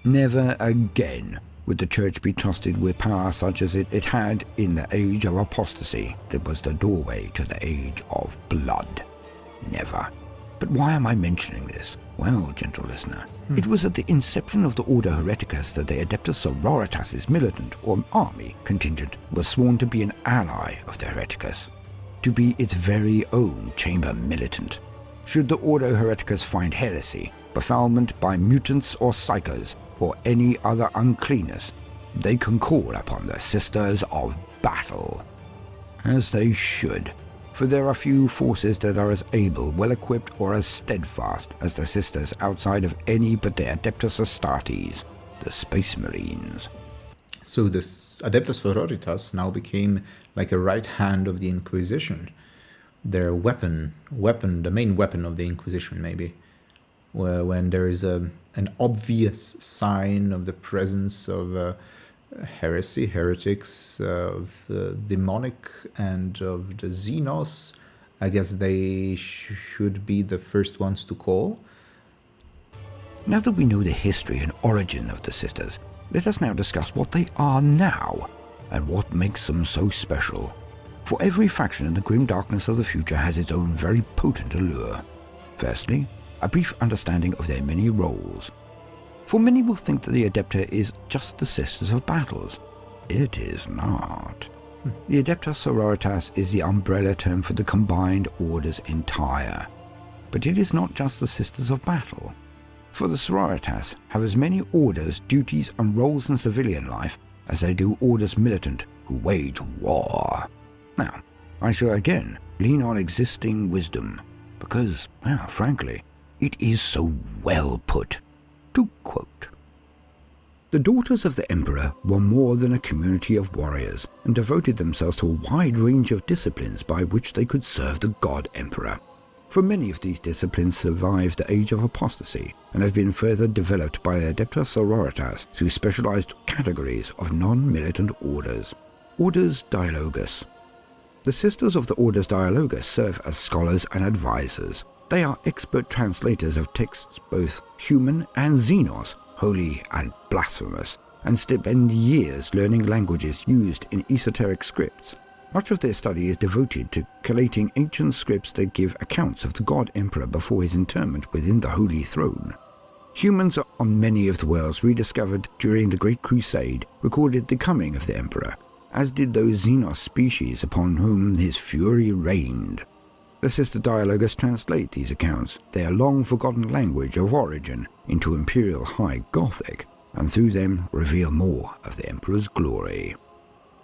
Never again would the Church be trusted with power such as it had in the age of apostasy that was the doorway to the age of blood. Never. But why am I mentioning this? Well, gentle listener, it was at the inception of the Ordo Hereticus that the Adepta Sororitas' militant or army contingent was sworn to be an ally of the Hereticus, to be its very own chamber militant. Should the Ordo Hereticus find heresy, befoulment by mutants or psychos, or any other uncleanness, they can call upon the Sisters of Battle. As they should, for there are few forces that are as able, well-equipped, or as steadfast as the Sisters outside of any but the Adepta Astartes, the Space Marines. So this Adepta Sororitas now became like a right hand of the Inquisition. Their weapon, the main weapon of the Inquisition maybe. When there is an obvious sign of the presence of heresy, heretics, of the demonic and of the Xenos, I guess they should be the first ones to call. Now that we know the history and origin of the Sisters, let us now discuss what they are now and what makes them so special. For every faction in the grim darkness of the future has its own very potent allure. Firstly, a brief understanding of their many roles. For many will think that the Adepta is just the Sisters of Battles. It is not. The Adepta Sororitas is the umbrella term for the combined orders entire. But it is not just the Sisters of Battle. For the Sororitas have as many orders, duties, and roles in civilian life as they do orders militant who wage war. Now, I shall again lean on existing wisdom, because, well, frankly, it is so well put. To quote, "The daughters of the Emperor were more than a community of warriors, and devoted themselves to a wide range of disciplines by which they could serve the God Emperor. For many of these disciplines survived the age of apostasy, and have been further developed by the Adepta Sororitas through specialized categories of non-militant orders. Orders Dialogus. The Sisters of the Orders Dialogus serve as scholars and advisors. They are expert translators of texts both human and Xenos, holy and blasphemous, and spend years learning languages used in esoteric scripts. Much of their study is devoted to collating ancient scripts that give accounts of the God Emperor before his interment within the Holy Throne. Humans on many of the worlds rediscovered during the Great Crusade recorded the coming of the Emperor, as did those Xenos species upon whom his fury reigned. The Sister Dialogus translate these accounts, their long-forgotten language of origin, into Imperial High Gothic, and through them reveal more of the Emperor's glory.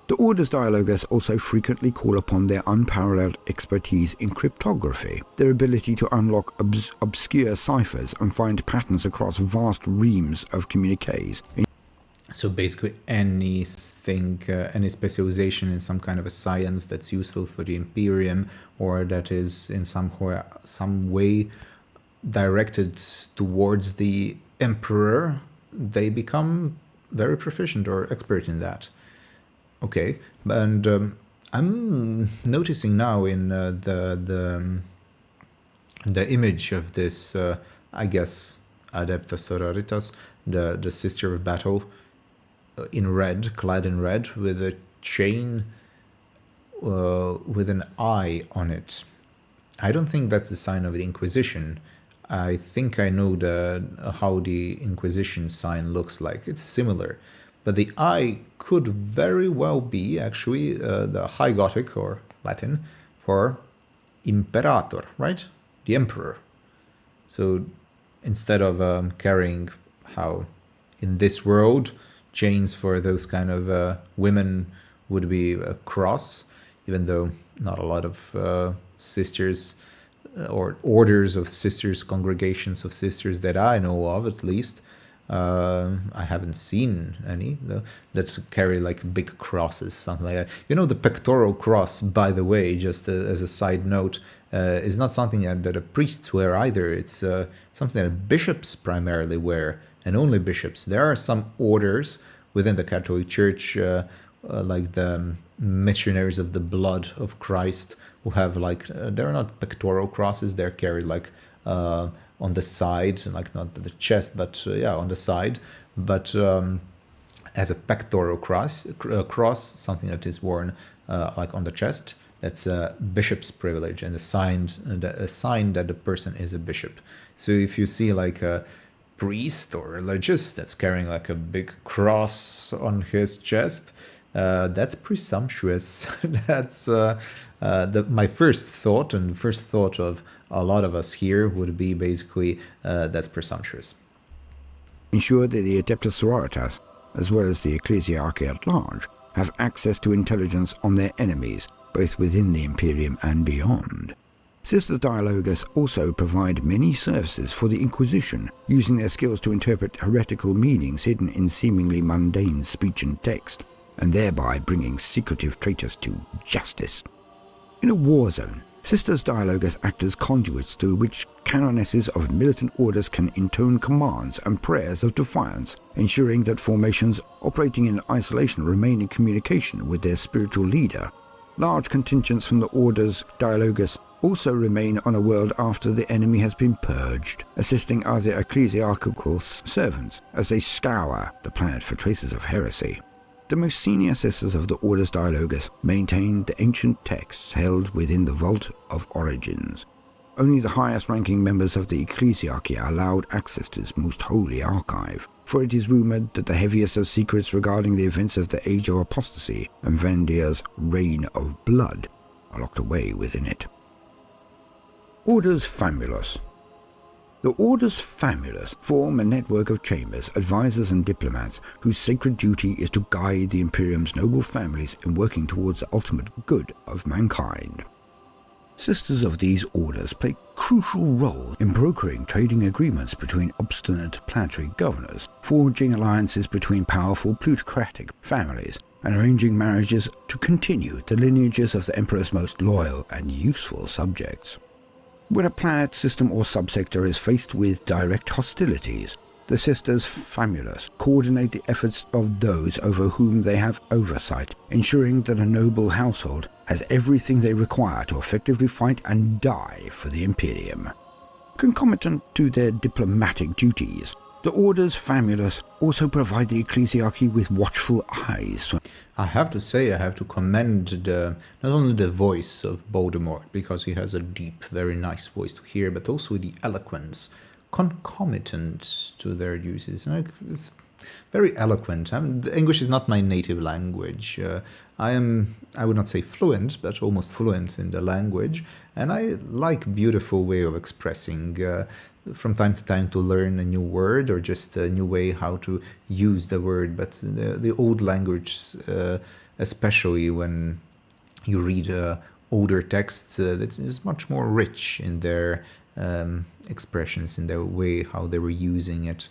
The Orders Dialogus also frequently call upon their unparalleled expertise in cryptography, their ability to unlock obscure ciphers and find patterns across vast reams of communiques. So basically anything, any specialization in some kind of a science that's useful for the Imperium, or that is in some way directed towards the Emperor, they become very proficient or expert in that. Okay, and I'm noticing now in the image of this, I guess, Adepta Sororitas, the Sister of Battle, in red, clad in red, with a chain with an eye on it. I don't think that's the sign of the Inquisition. I think I know how the Inquisition sign looks like. It's similar. But the eye could very well be actually the High Gothic or Latin for Imperator, right? The Emperor. So instead of carrying, how in this world, chains for those kind of women would be a cross, even though not a lot of sisters or orders of sisters, congregations of sisters that I know of, at least. I haven't seen any though, that carry like big crosses, something like that. You know, the pectoral cross, by the way, just as a side note, is not something that the priests wear either. It's something that bishops primarily wear, and only bishops. There are some orders within the Catholic Church, like the Missionaries of the Blood of Christ, who have like, they're not pectoral crosses, they're carried like on the side, like not the chest, but yeah, on the side, but as a pectoral cross, something that is worn like on the chest. That's a bishop's privilege and a sign that the person is a bishop. So if you see like a priest or religious that's carrying like a big cross on his chest, that's presumptuous. That's my first thought, and the first thought of a lot of us here would be basically that's presumptuous. Ensure that the Adepta Sororitas, as well as the Ecclesiarchy at large, have access to intelligence on their enemies, both within the Imperium and beyond. Sisters Dialogus also provide many services for the Inquisition, using their skills to interpret heretical meanings hidden in seemingly mundane speech and text, and thereby bringing secretive traitors to justice. In a war zone, Sisters Dialogus act as conduits through which canonesses of militant orders can intone commands and prayers of defiance, ensuring that formations operating in isolation remain in communication with their spiritual leader. Large contingents from the Orders Dialogus also remain on a world after the enemy has been purged, assisting other ecclesiastical servants as they scour the planet for traces of heresy. The most senior sisters of the Orders Dialogus maintain the ancient texts held within the Vault of Origins. Only the highest-ranking members of the Ecclesiarchy are allowed access to this most holy archive, for it is rumoured that the heaviest of secrets regarding the events of the Age of Apostasy and Vandire's Reign of Blood are locked away within it. Orders Famulus. The Orders Famulus form a network of chambers, advisors and diplomats whose sacred duty is to guide the Imperium's noble families in working towards the ultimate good of mankind. Sisters of these orders play a crucial role in brokering trading agreements between obstinate planetary governors, forging alliances between powerful plutocratic families, and arranging marriages to continue the lineages of the Emperor's most loyal and useful subjects. When a planet, system or subsector is faced with direct hostilities, the Sisters Famulus coordinate the efforts of those over whom they have oversight, ensuring that a noble household has everything they require to effectively fight and die for the Imperium. Concomitant to their diplomatic duties, the Orders Famulus also provide the Ecclesiarchy with watchful eyes. I have to say, I have to commend not only the voice of Baldemort, because he has a deep, very nice voice to hear, but also the eloquence concomitant to their duties. It's very eloquent. English is not my native language. I would not say fluent, but almost fluent in the language, and I like beautiful way of expressing. From time to time to learn a new word or just a new way how to use the word, but the old language, especially when you read older texts, that is much more rich in their expressions, in their way how they were using it.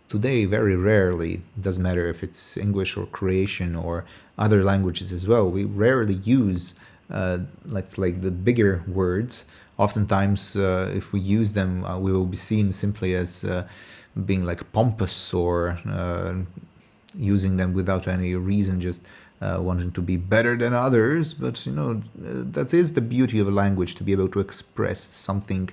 Today, very rarely, it doesn't matter if it's English or Croatian or other languages as well, we rarely use like the bigger words. Oftentimes, if we use them, we will be seen simply as being like pompous or using them without any reason, just wanting to be better than others. But, you know, that is the beauty of a language, to be able to express something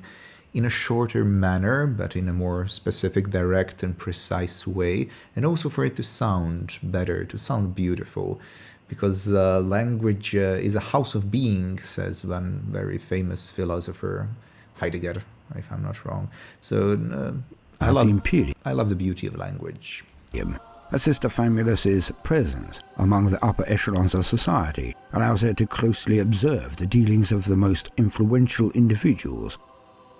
in a shorter manner, but in a more specific, direct and precise way, and also for it to sound better, to sound beautiful. Because language is a house of being, says one very famous philosopher, Heidegger, if I'm not wrong. So I love the beauty of language. A Sister Famulus's presence among the upper echelons of society allows her to closely observe the dealings of the most influential individuals,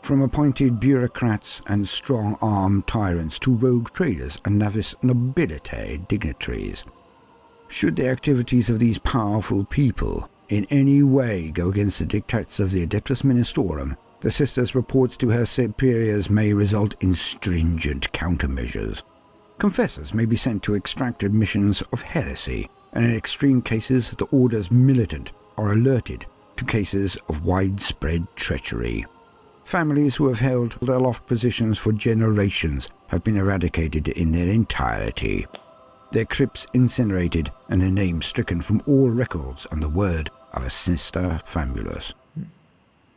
from appointed bureaucrats and strong-armed tyrants to rogue traders and novice nobility dignitaries. Should the activities of these powerful people in any way go against the dictates of the Adeptus Ministorum, the Sisters' reports to her superiors may result in stringent countermeasures. Confessors may be sent to extract admissions of heresy, and in extreme cases the Order's militant are alerted to cases of widespread treachery. Families who have held aloft positions for generations have been eradicated in their entirety, their crypts incinerated and their names stricken from all records on the word of a Sister Famulus.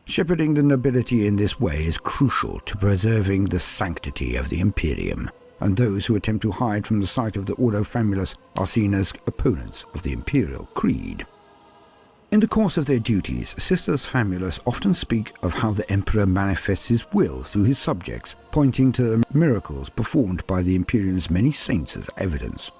Shepherding the nobility in this way is crucial to preserving the sanctity of the Imperium, and those who attempt to hide from the sight of the Ordo Famulus are seen as opponents of the Imperial Creed. In the course of their duties, Sisters Famulus often speak of how the Emperor manifests his will through his subjects, pointing to the miracles performed by the Imperium's many saints as evidence.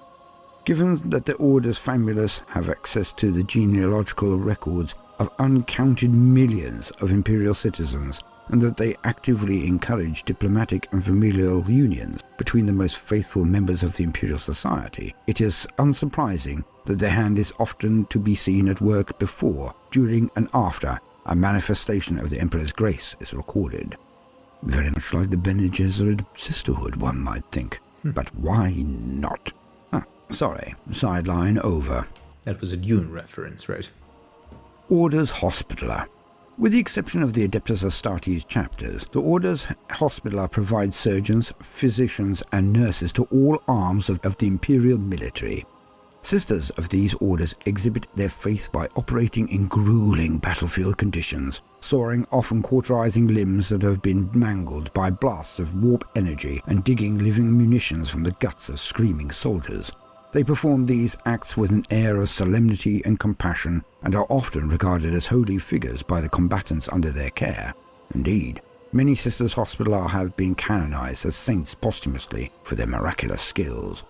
Given that the Orders Famulus have access to the genealogical records of uncounted millions of Imperial citizens, and that they actively encourage diplomatic and familial unions between the most faithful members of the Imperial Society, it is unsurprising that their hand is often to be seen at work before, during, and after a manifestation of the Emperor's grace is recorded. Very much like the Bene Gesserit sisterhood, one might think. But why not? Sorry, sideline over. That was a Dune reference, right? Orders Hospitaller. With the exception of the Adeptus Astartes chapters, the Orders Hospitaller provides surgeons, physicians, and nurses to all arms of the Imperial military. Sisters of these orders exhibit their faith by operating in grueling battlefield conditions, sawing off and cauterizing limbs that have been mangled by blasts of warp energy and digging living munitions from the guts of screaming soldiers. They perform these acts with an air of solemnity and compassion, and are often regarded as holy figures by the combatants under their care. Indeed, many Sisters Hospitaller have been canonized as saints posthumously for their miraculous skills.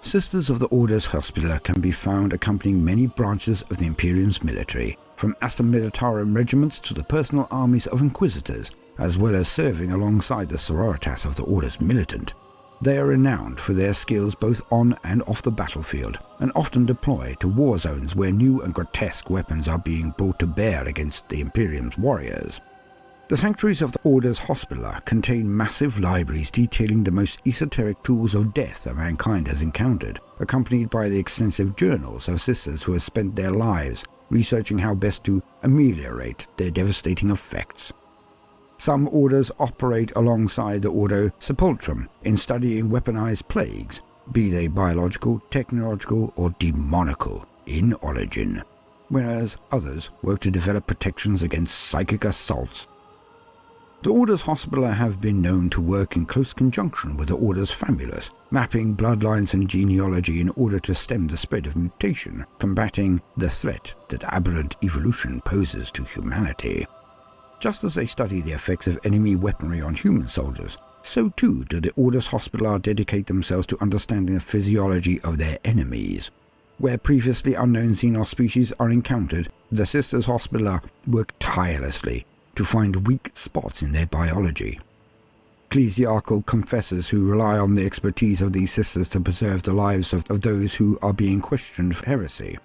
Sisters of the Orders Hospitaller can be found accompanying many branches of the Imperium's military, from Asta Militarum regiments to the personal armies of Inquisitors, as well as serving alongside the Sororitas of the Orders Militant. They are renowned for their skills both on and off the battlefield, and often deploy to war zones where new and grotesque weapons are being brought to bear against the Imperium's warriors. The sanctuaries of the Orders Hospitaller contain massive libraries detailing the most esoteric tools of death that mankind has encountered, accompanied by the extensive journals of sisters who have spent their lives researching how best to ameliorate their devastating effects. Some orders operate alongside the Ordo Sepulchrum in studying weaponized plagues, be they biological, technological, or demonical in origin, whereas others work to develop protections against psychic assaults. The Orders Hospitaller have been known to work in close conjunction with the Orders Famulus, mapping bloodlines and genealogy in order to stem the spread of mutation, combating the threat that aberrant evolution poses to humanity. Just as they study the effects of enemy weaponry on human soldiers, so too do the Orders Hospitaller dedicate themselves to understanding the physiology of their enemies. Where previously unknown xenos species are encountered, the Sisters Hospitaller work tirelessly to find weak spots in their biology. Ecclesiarchal confessors who rely on the expertise of these sisters to preserve the lives of those who are being questioned for heresy.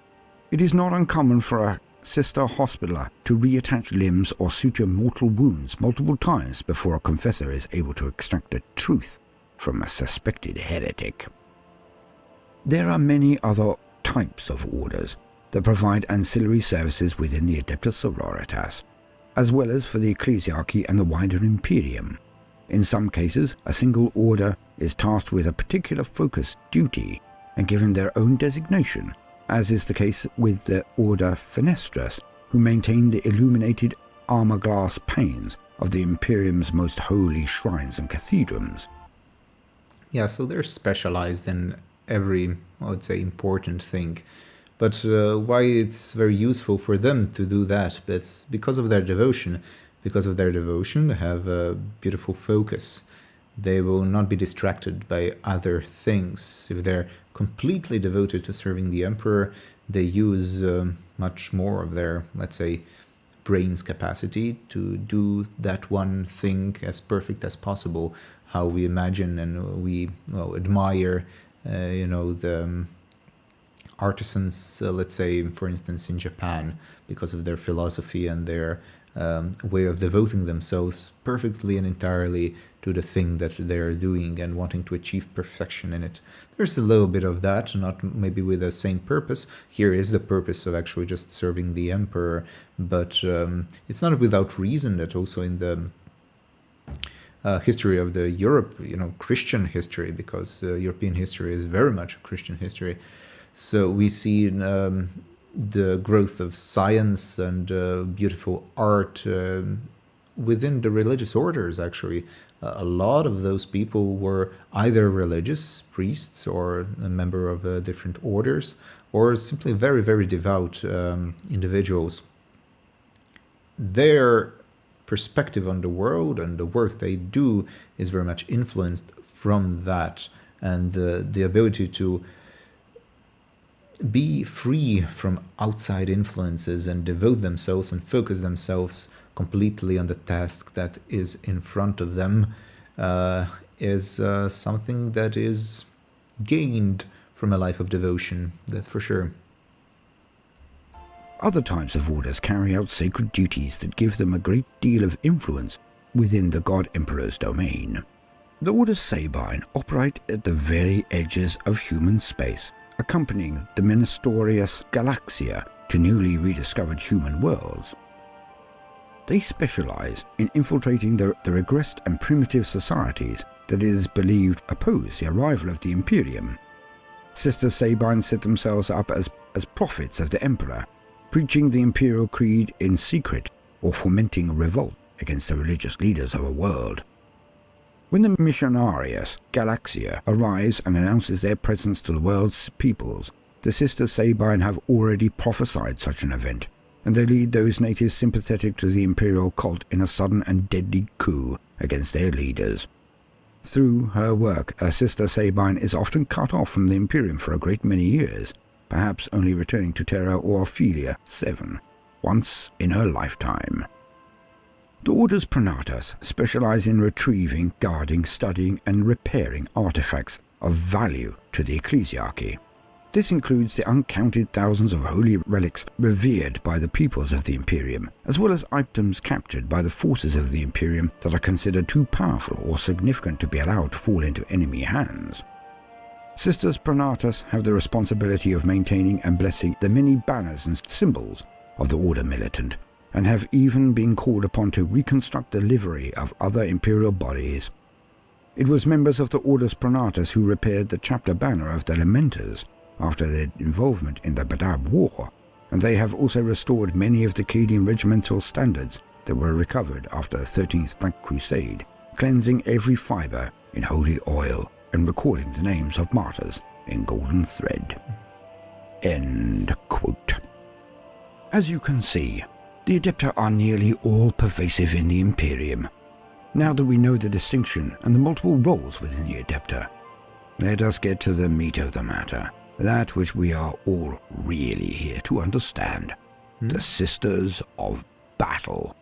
It is not uncommon for a Sister Hospitaller to reattach limbs or suture mortal wounds multiple times before a confessor is able to extract the truth from a suspected heretic. There are many other types of orders that provide ancillary services within the Adepta Sororitas, as well as for the Ecclesiarchy and the wider Imperium. In some cases, a single order is tasked with a particular focused duty and given their own designation, as is the case with the Order Fenestras, who maintain the illuminated armor-glass panes of the Imperium's most holy shrines and cathedrals. Yeah, so they're specialized in every, I would say, important thing. But why it's very useful for them to do that? That's because of their devotion. Because of their devotion, they have a beautiful focus. They will not be distracted by other things. If they're completely devoted to serving the Emperor, they use much more of their, let's say, brain's capacity to do that one thing as perfect as possible. How we imagine and we admire, the artisans, let's say, for instance, in Japan, because of their philosophy and their way of devoting themselves perfectly and entirely to the thing that they're doing and wanting to achieve perfection in it. There's a little bit of that, not maybe with the same purpose. Here is the purpose of actually just serving the emperor, but it's not without reason that also in the history of the Europe, Christian history, because European history is very much a Christian history. So we see the growth of science and beautiful art within the religious orders, actually. A lot of those people were either religious priests or a member of different orders, or simply very, very devout individuals. Their perspective on the world and the work they do is very much influenced from that, and the ability to be free from outside influences and devote themselves and focus themselves completely on the task that is in front of them is something that is gained from a life of devotion, that's for sure. Other types of orders carry out sacred duties that give them a great deal of influence within the God Emperor's domain. The Order Sabine operate at the very edges of human space, accompanying the Ministerius Galaxia to newly rediscovered human worlds. They specialize in infiltrating the regressed and primitive societies that it is believed oppose the arrival of the Imperium. Sister Sabine set themselves up as prophets of the Emperor, preaching the imperial creed in secret or fomenting revolt against the religious leaders of a world. When the Missionarius Galaxia arrives and announces their presence to the world's peoples, the Sisters Sabine have already prophesied such an event, and they lead those natives sympathetic to the imperial cult in a sudden and deadly coup against their leaders. Through her work, a Sister Sabine is often cut off from the Imperium for a great many years, perhaps only returning to Terra or Ophelia 7, once in her lifetime. The Orders Pronatas specialize in retrieving, guarding, studying, and repairing artifacts of value to the Ecclesiarchy. This includes the uncounted thousands of holy relics revered by the peoples of the Imperium, as well as items captured by the forces of the Imperium that are considered too powerful or significant to be allowed to fall into enemy hands. Sisters Pronatas have the responsibility of maintaining and blessing the many banners and symbols of the Order Militant, and have even been called upon to reconstruct the livery of other imperial bodies. It was members of the Orders Pronatas who repaired the chapter banner of the Lamenters after their involvement in the Badab War, and they have also restored many of the Cadian regimental standards that were recovered after the 13th Black Crusade, cleansing every fibre in holy oil and recording the names of martyrs in golden thread. End quote. As you can see, the Adepta are nearly all pervasive in the Imperium. Now that we know the distinction and the multiple roles within the Adepta, let us get to the meat of the matter, that which we are all really here to understand, the Sisters of Battle.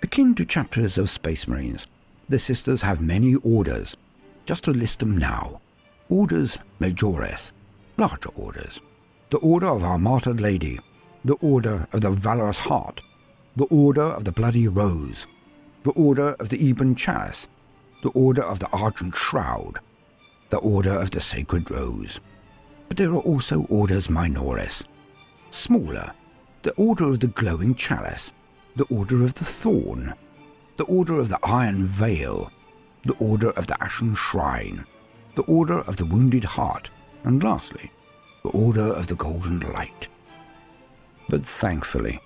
Akin to chapters of Space Marines, the Sisters have many orders. Just to list them now: Orders Majores, larger orders; the Order of our Martyred Lady; the Order of the Valorous Heart; the Order of the Bloody Rose; the Order of the Ebon Chalice; the Order of the Argent Shroud; the Order of the Sacred Rose. But there are also Orders Minores, smaller: the Order of the Glowing Chalice; the Order of the Thorn; the Order of the Iron Veil; the Order of the Ashen Shrine; the Order of the Wounded Heart; and lastly, the Order of the Golden Light. But thankfully,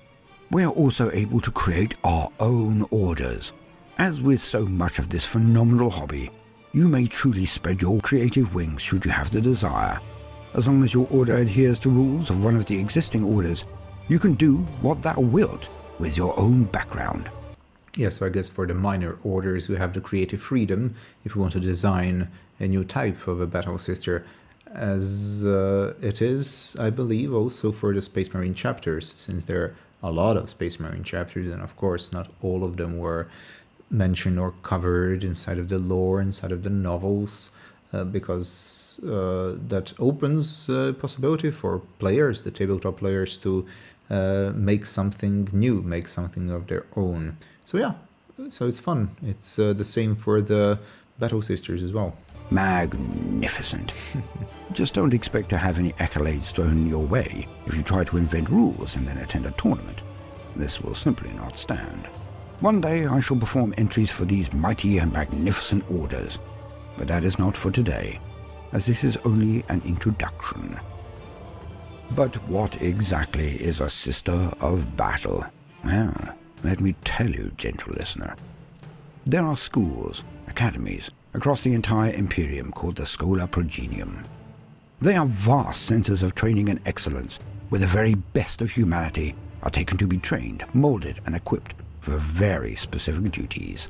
we are also able to create our own orders. As with so much of this phenomenal hobby, you may truly spread your creative wings should you have the desire. As long as your order adheres to rules of one of the existing orders, you can do what thou wilt with your own background. Yeah, so I guess for the minor orders, we have the creative freedom if we want to design a new type of a Battle Sister, as it is, I believe, also for the Space Marine chapters, since they're a lot of Space Marine chapters, and of course not all of them were mentioned or covered inside of the lore, inside of the novels, because that opens possibility for players, the tabletop players, to make something new, make something of their own. So yeah, so it's fun. It's the same for the Battle Sisters as well. Magnificent. Just don't expect to have any accolades thrown your way if you try to invent rules and then attend a tournament. This will simply not stand. One day I shall perform entries for these mighty and magnificent orders, but that is not for today, as this is only an introduction. But what exactly is a Sister of Battle? Well, let me tell you, gentle listener. There are schools, academies, across the entire Imperium called the Schola Progenium. They are vast centers of training and excellence, where the very best of humanity are taken to be trained, molded, and equipped for very specific duties.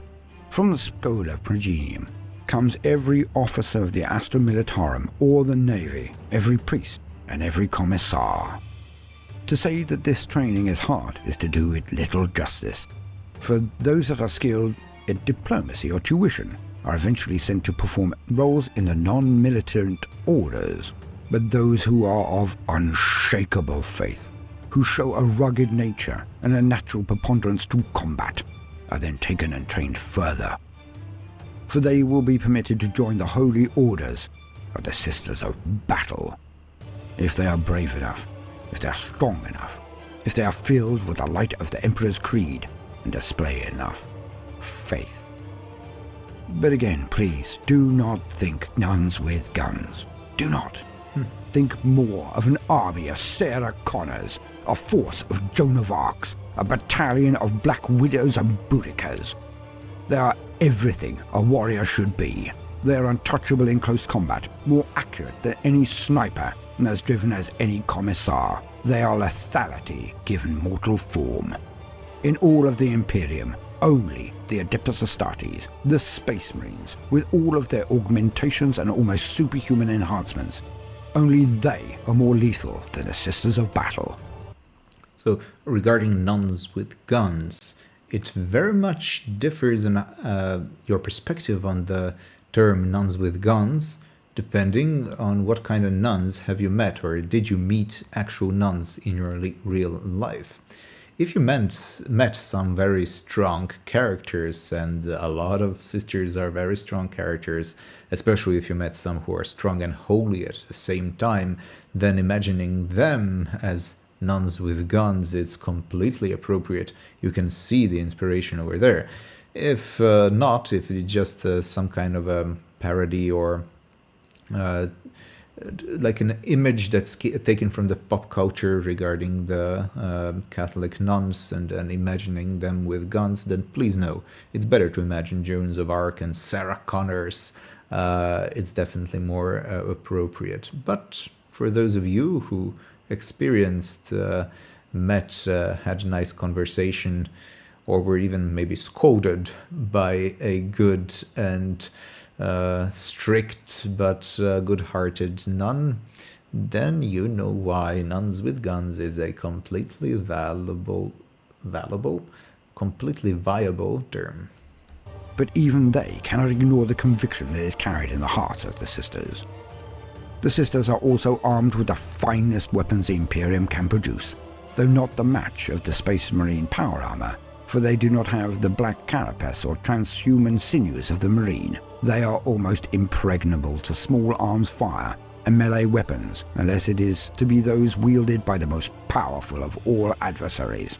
From the Schola Progenium comes every officer of the Astra Militarum or the Navy, every priest, and every commissar. To say that this training is hard is to do it little justice, for those that are skilled at diplomacy or tuition are eventually sent to perform roles in the non-militant orders, but those who are of unshakable faith, who show a rugged nature and a natural preponderance to combat, are then taken and trained further. For they will be permitted to join the holy orders of the Sisters of Battle, if they are brave enough, if they are strong enough, if they are filled with the light of the Emperor's creed and display enough faith. But again, please, do not think nuns with guns. Do not. Think more of an army of Sarah Connors, a force of Joan of Arcs, a battalion of Black Widows and Boudikas. They are everything a warrior should be. They are untouchable in close combat, more accurate than any sniper, and as driven as any commissar. They are lethality given mortal form. In all of the Imperium, only the Adepta Sororitas, the Space Marines, with all of their augmentations and almost superhuman enhancements, only they are more lethal than the Sisters of Battle. So, regarding nuns with guns, it very much differs in your perspective on the term nuns with guns, depending on what kind of nuns have you met, or did you meet actual nuns in your real life. If you met some very strong characters, and a lot of sisters are very strong characters, especially if you met some who are strong and holy at the same time, then imagining them as nuns with guns, it's completely appropriate. You can see the inspiration over there. If not, if it's just some kind of a parody or like an image that's taken from the pop culture regarding the Catholic nuns and imagining them with guns, then please no. It's better to imagine Joan of Arc and Sarah Connors. It's definitely more appropriate. But for those of you who experienced, met, had a nice conversation, or were even maybe scolded by a good and strict but good-hearted nun, then you know why nuns with guns is a completely completely viable term. But even they cannot ignore the conviction that is carried in the hearts of the sisters. The sisters are also armed with the finest weapons the Imperium can produce, though not the match of the Space Marine power armor, for they do not have the black carapace or transhuman sinews of the Marine. They are almost impregnable to small arms fire and melee weapons, unless it is to be those wielded by the most powerful of all adversaries.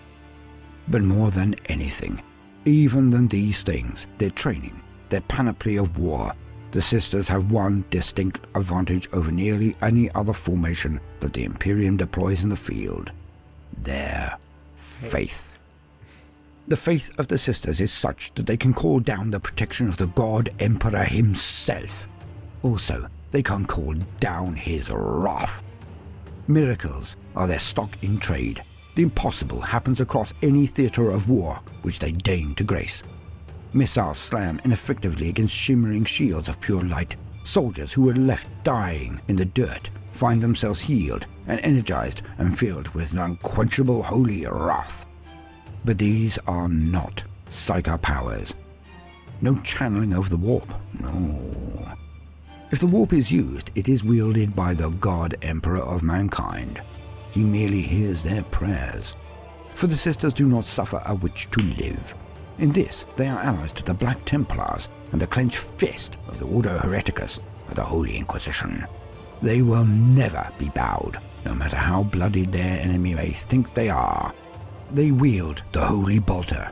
But more than anything, even than these things, their training, their panoply of war, the sisters have one distinct advantage over nearly any other formation that the Imperium deploys in the field: their faith. The faith of the sisters is such that they can call down the protection of the God Emperor himself. Also, they can call down his wrath. Miracles are their stock in trade. The impossible happens across any theatre of war which they deign to grace. Missiles slam ineffectively against shimmering shields of pure light. Soldiers who were left dying in the dirt find themselves healed and energized and filled with an unquenchable holy wrath. But these are not psychic powers. No channeling of the warp, no. If the warp is used, it is wielded by the God Emperor of mankind. He merely hears their prayers. For the sisters do not suffer a witch to live. In this, they are allies to the Black Templars and the clenched fist of the Ordo Hereticus of the Holy Inquisition. They will never be bowed, no matter how bloodied their enemy may think they are. They wield the Holy Bolter.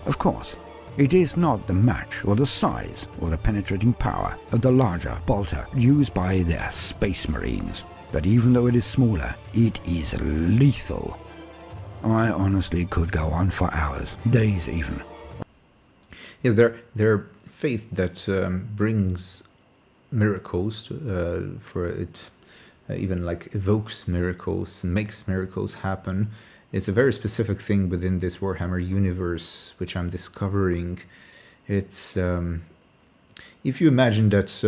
Of course, it is not the match or the size or the penetrating power of the larger bolter used by their Space Marines, but even though it is smaller, it is lethal. I honestly could go on for hours, days even. Yes, their faith that brings miracles, for it even like evokes miracles, makes miracles happen. It's a very specific thing within this Warhammer universe, which I'm discovering. It's if you imagine that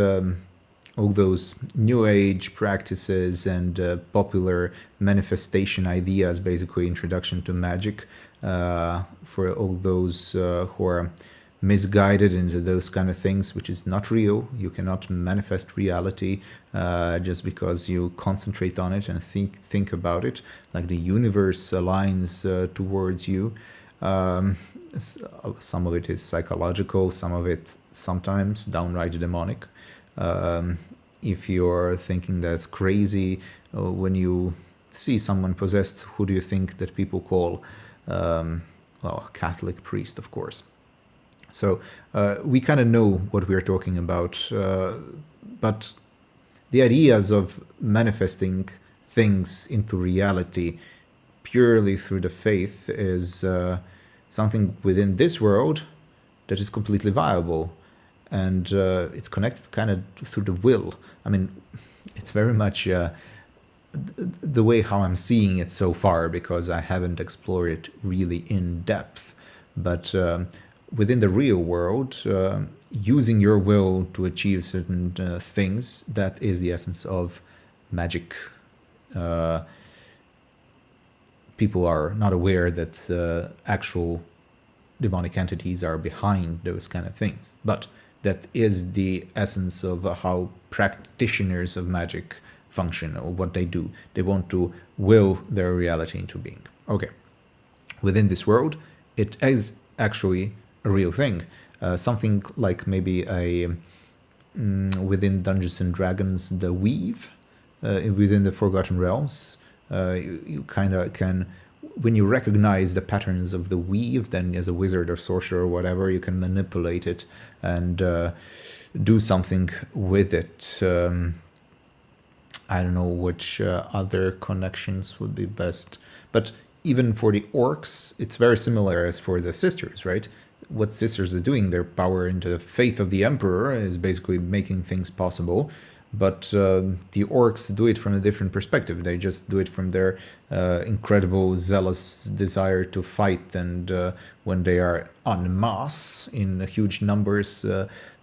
all those New Age practices and popular manifestation ideas, basically introduction to magic, for all those who are misguided into those kind of things, which is not real. You cannot manifest reality just because you concentrate on it and think about it. Like the universe aligns towards you. Some of it is psychological, some of it sometimes downright demonic. If you're thinking that's crazy, when you see someone possessed, who do you think that people call? Well, a Catholic priest, of course. So we kind of know what we're talking about, but the ideas of manifesting things into reality purely through the faith is something within this world that is completely viable, and it's connected kind of through the will. I mean, it's very much the way how I'm seeing it so far, because I haven't explored it really in depth, but within the real world, using your will to achieve certain things, that is the essence of magic. People are not aware that actual demonic entities are behind those kind of things, but that is the essence of how practitioners of magic function, or what they do. They want to will their reality into being. Okay. Within this world, it is actually a real thing. Something like maybe a within Dungeons and Dragons, the weave within the Forgotten Realms. You kind of can, when you recognize the patterns of the weave, then as a wizard or sorcerer or whatever, you can manipulate it and do something with it. I don't know which other connections would be best, but even for the orcs, it's very similar as for the sisters, right? What sisters are doing, their power into the faith of the emperor is basically making things possible, but the orcs do it from a different perspective. They just do it from their incredible zealous desire to fight, and when they are en masse in huge numbers,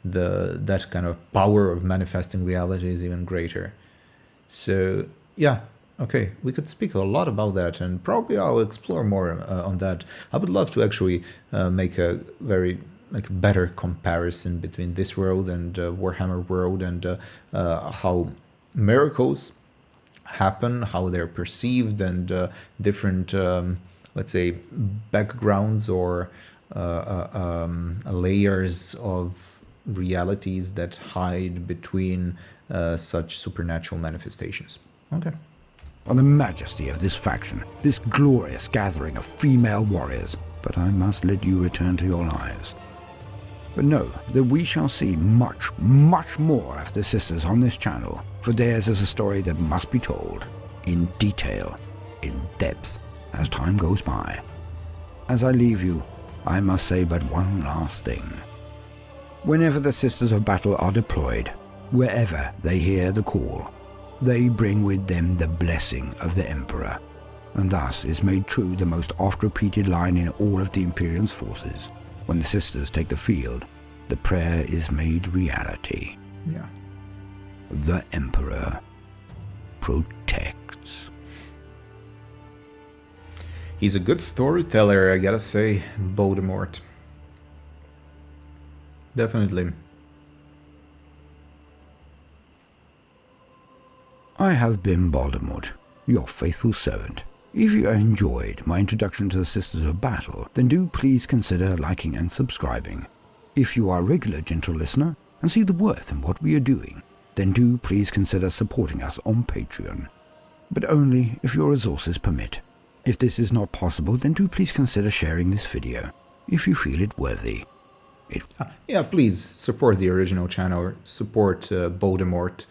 that kind of power of manifesting reality is even greater. So yeah, okay, we could speak a lot about that, and probably I'll explore more on that. I would love to actually make a very better comparison between this world and Warhammer world, and how miracles happen, how they're perceived, and different, let's say, backgrounds or layers of realities that hide between such supernatural manifestations. Okay. On the majesty of this faction, this glorious gathering of female warriors, but I must let you return to your lives. But know that we shall see much, much more of the sisters on this channel, for theirs is a story that must be told, in detail, in depth, as time goes by. As I leave you, I must say but one last thing. Whenever the Sisters of Battle are deployed, wherever they hear the call, they bring with them the blessing of the Emperor, and thus is made true the most oft-repeated line in all of the Imperium's forces. When the sisters take the field, the prayer is made reality. Yeah. The Emperor protects. He's a good storyteller, I gotta say, Baldemort. Definitely. I have been Baldemort, your faithful servant. If you enjoyed my introduction to the Sisters of Battle, then do please consider liking and subscribing. If you are a regular gentle listener and see the worth in what we are doing, then do please consider supporting us on Patreon, but only if your resources permit. If this is not possible, then do please consider sharing this video, if you feel it worthy. Yeah, please support the original channel, support Baldemort,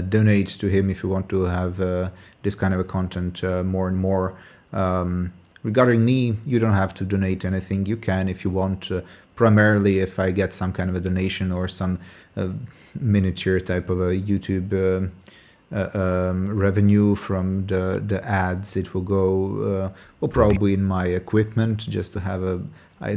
donate to him if you want to have this kind of a content more and more. Regarding me, you don't have to donate anything. You can if you want. Primarily, if I get some kind of a donation or some miniature type of a YouTube revenue from the ads, it will go well, probably in my equipment, just to have a I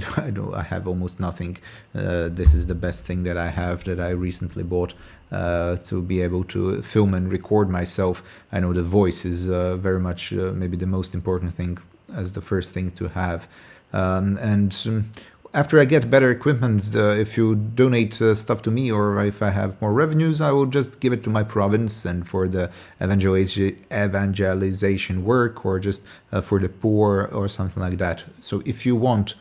have almost nothing. This is the best thing that I have, that I recently bought, to be able to film and record myself. I know the voice is very much maybe the most important thing, as the first thing to have. After I get better equipment, if you donate stuff to me, or if I have more revenues, I will just give it to my province and for the evangelization work, or just for the poor or something like that. So if you want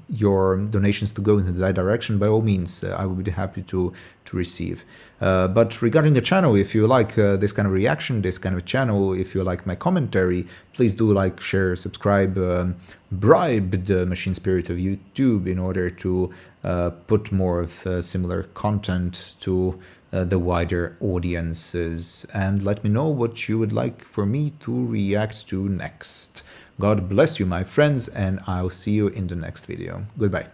your donations to go in that direction, by all means, I would be happy to receive. But regarding the channel, if you like this kind of reaction, this kind of channel, if you like my commentary, please do like, share, subscribe, bribe the machine spirit of YouTube in order to put more of similar content to the wider audiences, and let me know what you would like for me to react to next. God bless you, my friends, and I'll see you in the next video. Goodbye.